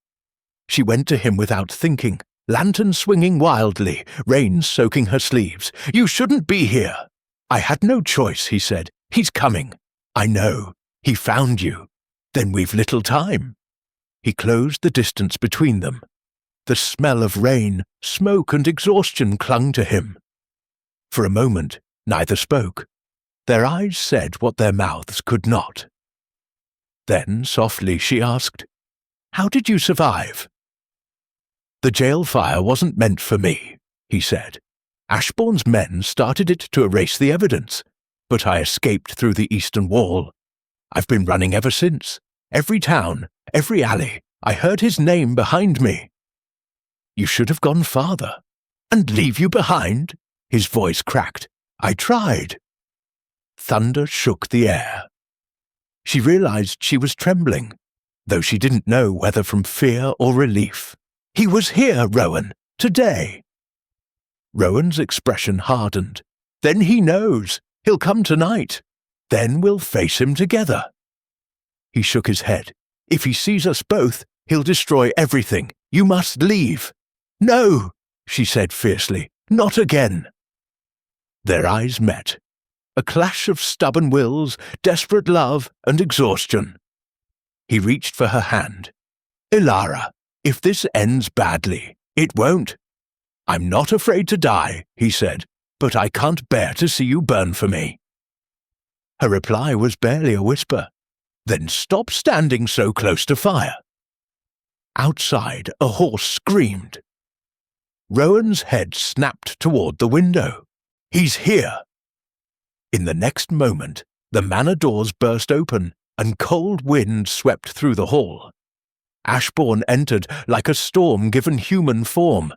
She went to him without thinking, lantern swinging wildly, rain soaking her sleeves. "You shouldn't be here." "I had no choice," he said. "He's coming. I know. He found you. Then we've little time." He closed the distance between them. The smell of rain, smoke, and exhaustion clung to him. For a moment, neither spoke. Their eyes said what their mouths could not. Then, softly, she asked, "How did you survive?" "The jail fire wasn't meant for me," he said. "Ashbourne's men started it to erase the evidence, but I escaped through the eastern wall. I've been running ever since. Every town, every alley, I heard his name behind me." "You should have gone farther." "And leave you behind?" His voice cracked. "I tried." Thunder shook the air. She realized she was trembling, though she didn't know whether from fear or relief. "He was here, Rowan, today." Rowan's expression hardened. "Then he knows. He'll come tonight. Then we'll face him together." He shook his head. "If he sees us both, he'll destroy everything. You must leave." "No," she said fiercely. "Not again." Their eyes met. A clash of stubborn wills, desperate love, and exhaustion. He reached for her hand. "Ilara, if this ends badly, it won't. I'm not afraid to die," he said, "but I can't bear to see you burn for me." Her reply was barely a whisper. "Then stop standing so close to fire." Outside, a horse screamed. Rowan's head snapped toward the window. "He's here!" In the next moment, the manor doors burst open, and cold wind swept through the hall. Ashbourne entered like a storm given human form,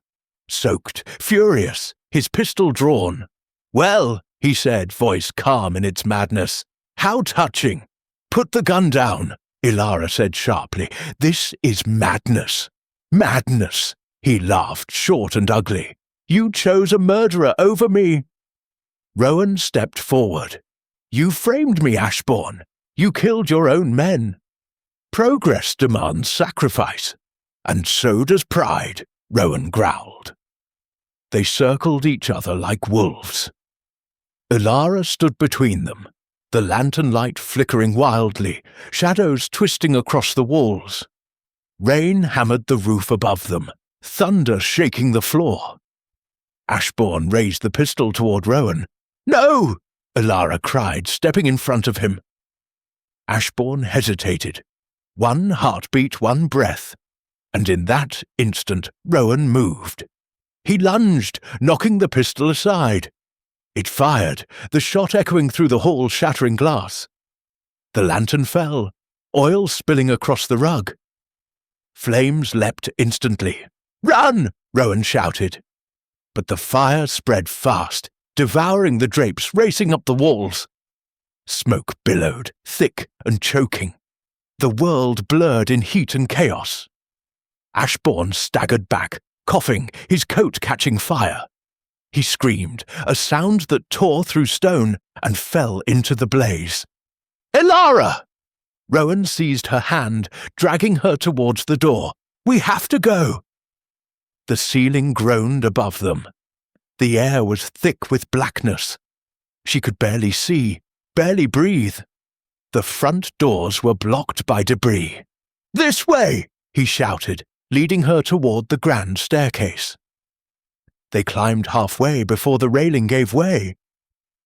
soaked, furious, his pistol drawn. "Well," he said, voice calm in its madness, "how touching!" "Put the gun down," Ilara said sharply. "This is madness. Madness!" He laughed, short and ugly. "You chose a murderer over me." Rowan stepped forward. "You framed me, Ashbourne. You killed your own men. Progress demands sacrifice. And so does pride," Rowan growled. They circled each other like wolves. Ilara stood between them, the lantern light flickering wildly, shadows twisting across the walls. Rain hammered the roof above them, thunder shaking the floor. Ashbourne raised the pistol toward Rowan. "No!" Ilara cried, stepping in front of him. Ashbourne hesitated. One heartbeat, one breath, and in that instant Rowan moved. He lunged, knocking the pistol aside. It fired, the shot echoing through the hall, shattering glass. The lantern fell, oil spilling across the rug. Flames leapt instantly. "Run!" Rowan shouted. But the fire spread fast, devouring the drapes, racing up the walls. Smoke billowed, thick and choking. The world blurred in heat and chaos. Ashbourne staggered back, coughing, his coat catching fire. He screamed, a sound that tore through stone and fell into the blaze. "Ilara!" Rowan seized her hand, dragging her towards the door. "We have to go!" The ceiling groaned above them. The air was thick with blackness. She could barely see, barely breathe. The front doors were blocked by debris. "This way!" he shouted, leading her toward the grand staircase. They climbed halfway before the railing gave way.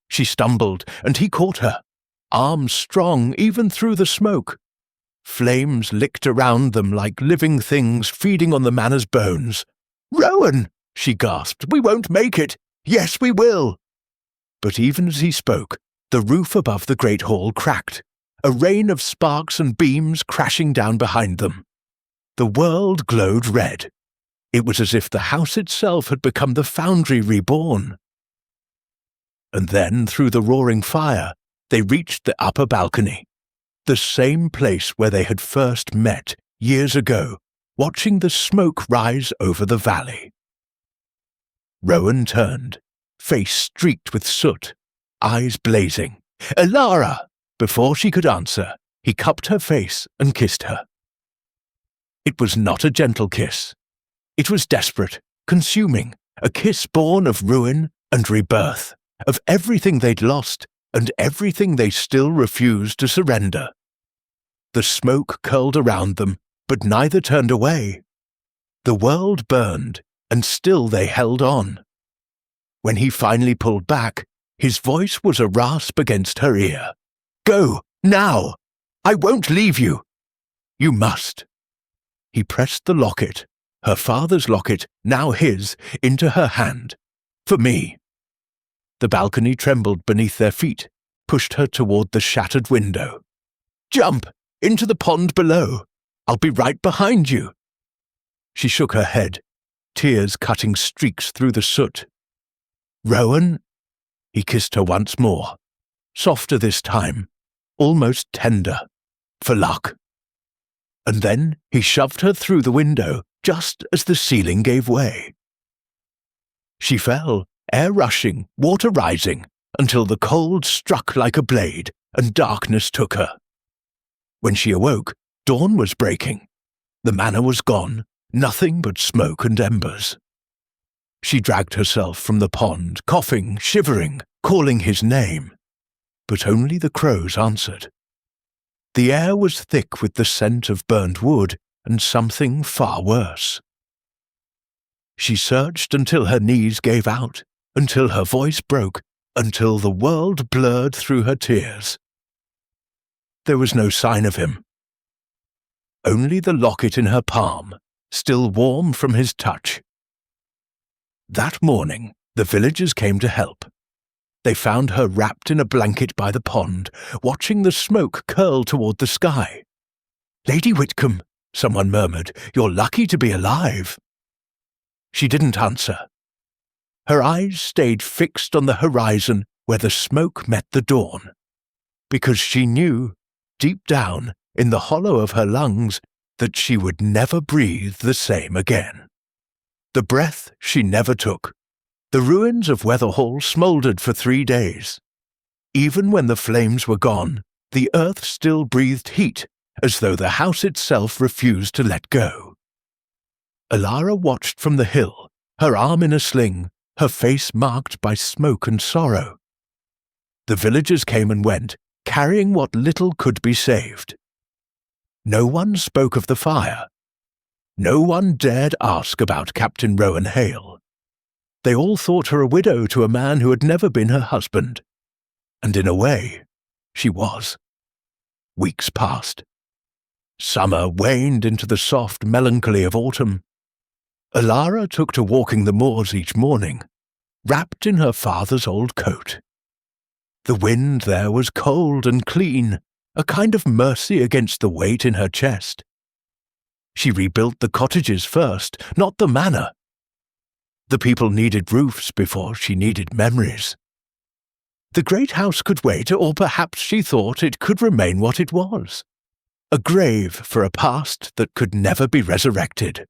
She stumbled, and he caught her, arms strong even through the smoke. Flames licked around them like living things feeding on the manor's bones. "Rowan!" she gasped. "We won't make it! Yes, we will!" But even as he spoke, the roof above the great hall cracked, a rain of sparks and beams crashing down behind them. The world glowed red. It was as if the house itself had become the foundry reborn. And then, through the roaring fire, they reached the upper balcony, the same place where they had first met years ago, watching the smoke rise over the valley. Rowan turned, face streaked with soot, eyes blazing. "Elara!" Before she could answer, he cupped her face and kissed her. It was not a gentle kiss. It was desperate, consuming, a kiss born of ruin and rebirth, of everything they'd lost and everything they still refused to surrender. The smoke curled around them, but neither turned away. The world burned, and still they held on. When he finally pulled back, his voice was a rasp against her ear. "Go, now! I won't leave you! You must!" He pressed the locket, her father's locket, now his, into her hand. "For me." The balcony trembled beneath their feet, pushed her toward the shattered window. "Jump! Into the pond below! I'll be right behind you!" She shook her head, tears cutting streaks through the soot. "Rowan?" He kissed her once more, softer this time, almost tender, for luck. And then he shoved her through the window just as the ceiling gave way. She fell, air rushing, water rising, until the cold struck like a blade and darkness took her. When she awoke, dawn was breaking. The manor was gone, nothing but smoke and embers. She dragged herself from the pond, coughing, shivering, calling his name. But only the crows answered. The air was thick with the scent of burnt wood and something far worse. She searched until her knees gave out, until her voice broke, until the world blurred through her tears. There was no sign of him. Only the locket in her palm, still warm from his touch. That morning, the villagers came to help. They found her wrapped in a blanket by the pond, watching the smoke curl toward the sky. "Lady Whitcomb," someone murmured, "you're lucky to be alive." She didn't answer. Her eyes stayed fixed on the horizon where the smoke met the dawn, because she knew, deep down, in the hollow of her lungs, that she would never breathe the same again. The breath she never took. The ruins of Weatherhall smouldered for 3 days. Even when the flames were gone, the earth still breathed heat, as though the house itself refused to let go. Elara watched from the hill, her arm in a sling, her face marked by smoke and sorrow. The villagers came and went, carrying what little could be saved. No one spoke of the fire. No one dared ask about Captain Rowan Hale. They all thought her a widow to a man who had never been her husband. And in a way, she was. Weeks passed. Summer waned into the soft melancholy of autumn. Elara took to walking the moors each morning, wrapped in her father's old coat. The wind there was cold and clean, a kind of mercy against the weight in her chest. She rebuilt the cottages first, not the manor. The people needed roofs before she needed memories. The great house could wait, or perhaps she thought it could remain what it was. A grave for a past that could never be resurrected.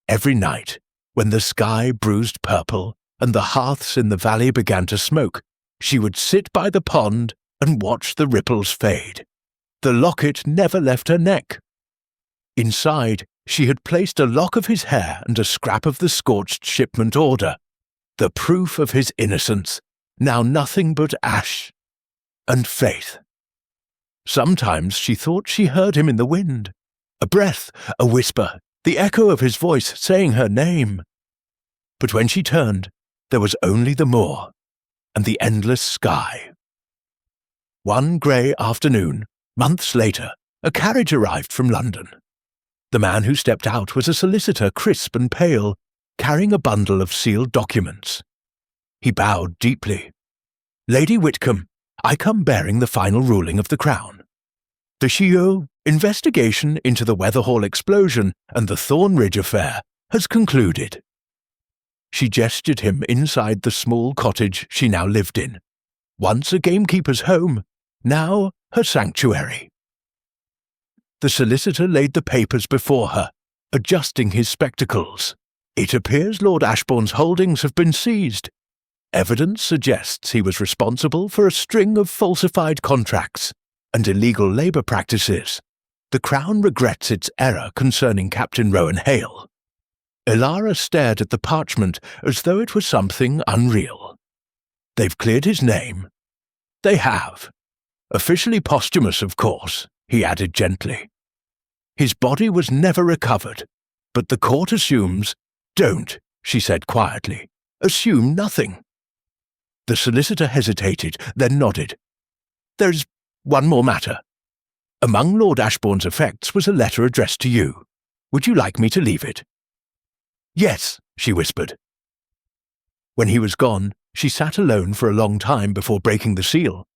Every night, when the sky bruised purple and the hearths in the valley began to smoke, she would sit by the pond and watch the ripples fade. The locket never left her neck. Inside, she had placed a lock of his hair and a scrap of the scorched shipment order, the proof of his innocence, now nothing but ash and faith. Sometimes she thought she heard him in the wind, a breath, a whisper, the echo of his voice saying her name. But when she turned, there was only the moor and the endless sky. One grey afternoon, months later, A carriage arrived from London. The man who stepped out was a solicitor, crisp and pale, carrying a bundle of sealed documents. He bowed deeply. "Lady Whitcomb, I come bearing the final ruling of the Crown. The Chillot investigation into the Weatherhall explosion and the Thornridge affair has concluded." She gestured him inside the small cottage she now lived in, once a gamekeeper's home, now her sanctuary. The solicitor laid the papers before her, adjusting his spectacles. "It appears Lord Ashbourne's holdings have been seized. Evidence suggests he was responsible for a string of falsified contracts and illegal labour practices. The Crown regrets its error concerning Captain Rowan Hale." Elara stared at the parchment as though it was something unreal. "They've cleared his name." "They have. Officially posthumous, of course," he added gently. "His body was never recovered, but the court assumes—" "Don't," she said quietly. "Assume nothing." The solicitor hesitated, then nodded. "There's one more matter. Among Lord Ashbourne's effects was a letter addressed to you. Would you like me to leave it?" "Yes," she whispered. When he was gone, she sat alone for a long time before breaking the seal.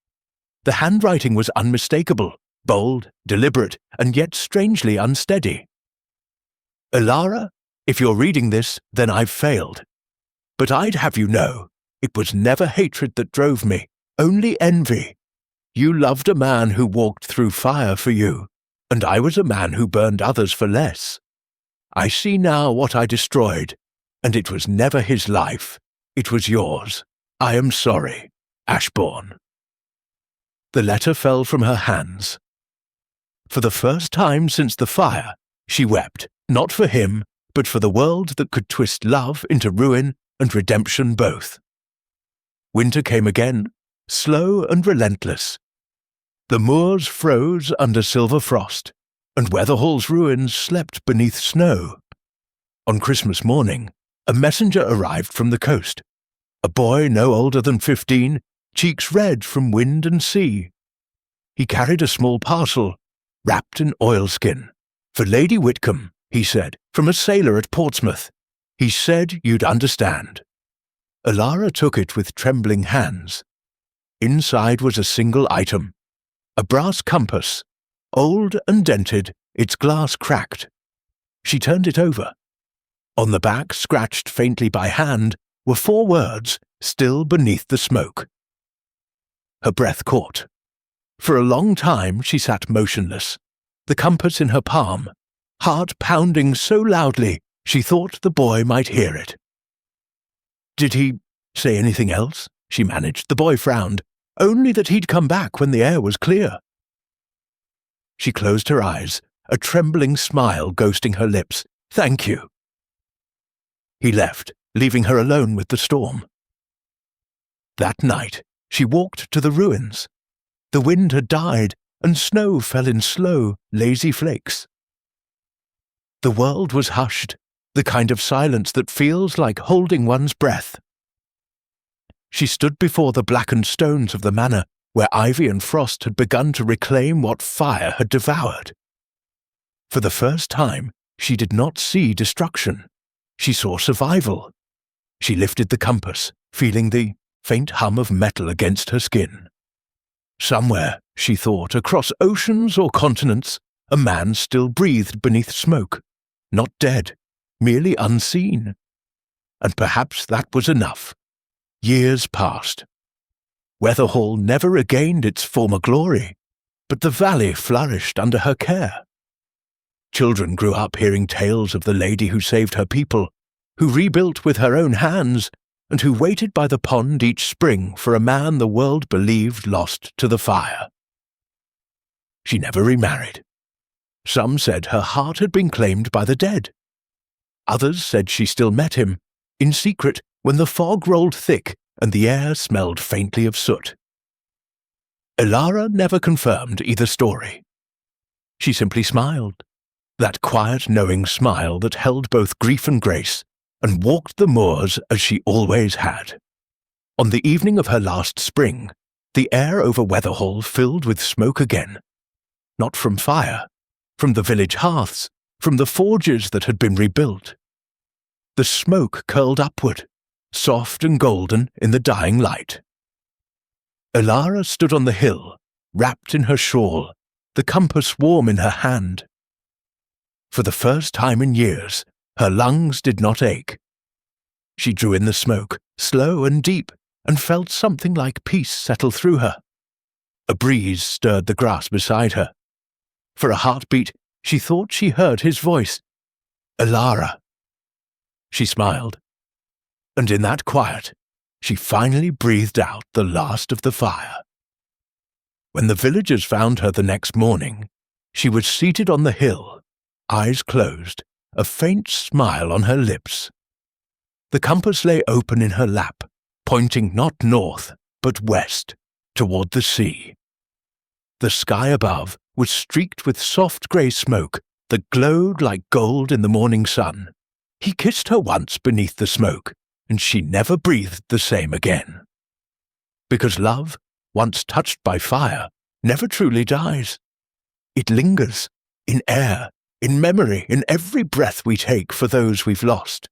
The handwriting was unmistakable, bold, deliberate, and yet strangely unsteady. "Elara, if you're reading this, then I've failed. But I'd have you know, it was never hatred that drove me, only envy. You loved a man who walked through fire for you, and I was a man who burned others for less. I see now what I destroyed, and it was never his life. It was yours. I am sorry. Ashbourne." The letter fell from her hands. For the first time since the fire, she wept, not for him, but for the world that could twist love into ruin and redemption both. Winter came again, slow and relentless. The moors froze under silver frost, and Weatherhall's ruins slept beneath snow. On Christmas morning, a messenger arrived from the coast, a boy no older than 15, cheeks red from wind and sea. He carried a small parcel, wrapped in oilskin. "For Lady Whitcomb," he said, "from a sailor at Portsmouth. He said you'd understand." Elara took it with trembling hands. Inside was a single item, a brass compass, old and dented, its glass cracked. She turned it over. On the back, scratched faintly by hand, were 4 words, still beneath the smoke. Her breath caught. For a long time she sat motionless, the compass in her palm, heart pounding so loudly she thought the boy might hear it. "Did he say anything else?" she managed. The boy frowned. "Only that he'd come back when the air was clear." She closed her eyes, a trembling smile ghosting her lips. "Thank you." He left, leaving her alone with the storm. That night, she walked to the ruins. The wind had died, and snow fell in slow, lazy flakes. The world was hushed, the kind of silence that feels like holding one's breath. She stood before the blackened stones of the manor, where ivy and frost had begun to reclaim what fire had devoured. For the first time, she did not see destruction. She saw survival. She lifted the compass, feeling the faint hum of metal against her skin. Somewhere, she thought, across oceans or continents, a man still breathed beneath smoke, not dead, merely unseen. And perhaps that was enough. Years passed. Weatherhall never regained its former glory, but the valley flourished under her care. Children grew up hearing tales of the lady who saved her people, who rebuilt with her own hands, and who waited by the pond each spring for a man the world believed lost to the fire. She never remarried. Some said her heart had been claimed by the dead. Others said she still met him, in secret, when the fog rolled thick and the air smelled faintly of soot. Elara never confirmed either story. She simply smiled, that quiet, knowing smile that held both grief and grace, and walked the moors as she always had. On the evening of her last spring, the air over Weatherhall filled with smoke again. not from fire, from the village hearths, from the forges that had been rebuilt. The smoke curled upward, soft and golden in the dying light. Elara stood on the hill, wrapped in her shawl, the compass warm in her hand. For the first time in years, her lungs did not ache. She drew in the smoke, slow and deep, and felt something like peace settle through her. A breeze stirred the grass beside her. For a heartbeat, she thought she heard his voice. Elara. She smiled, and in that quiet, she finally breathed out the last of the fire. When the villagers found her the next morning, she was seated on the hill, eyes closed, a faint smile on her lips. The compass lay open in her lap, pointing not north, but west, toward the sea. The sky above was streaked with soft grey smoke that glowed like gold in the morning sun. He kissed her once beneath the smoke, and she never breathed the same again. Because love, once touched by fire, never truly dies. It lingers, in air, in memory, in every breath we take for those we've lost.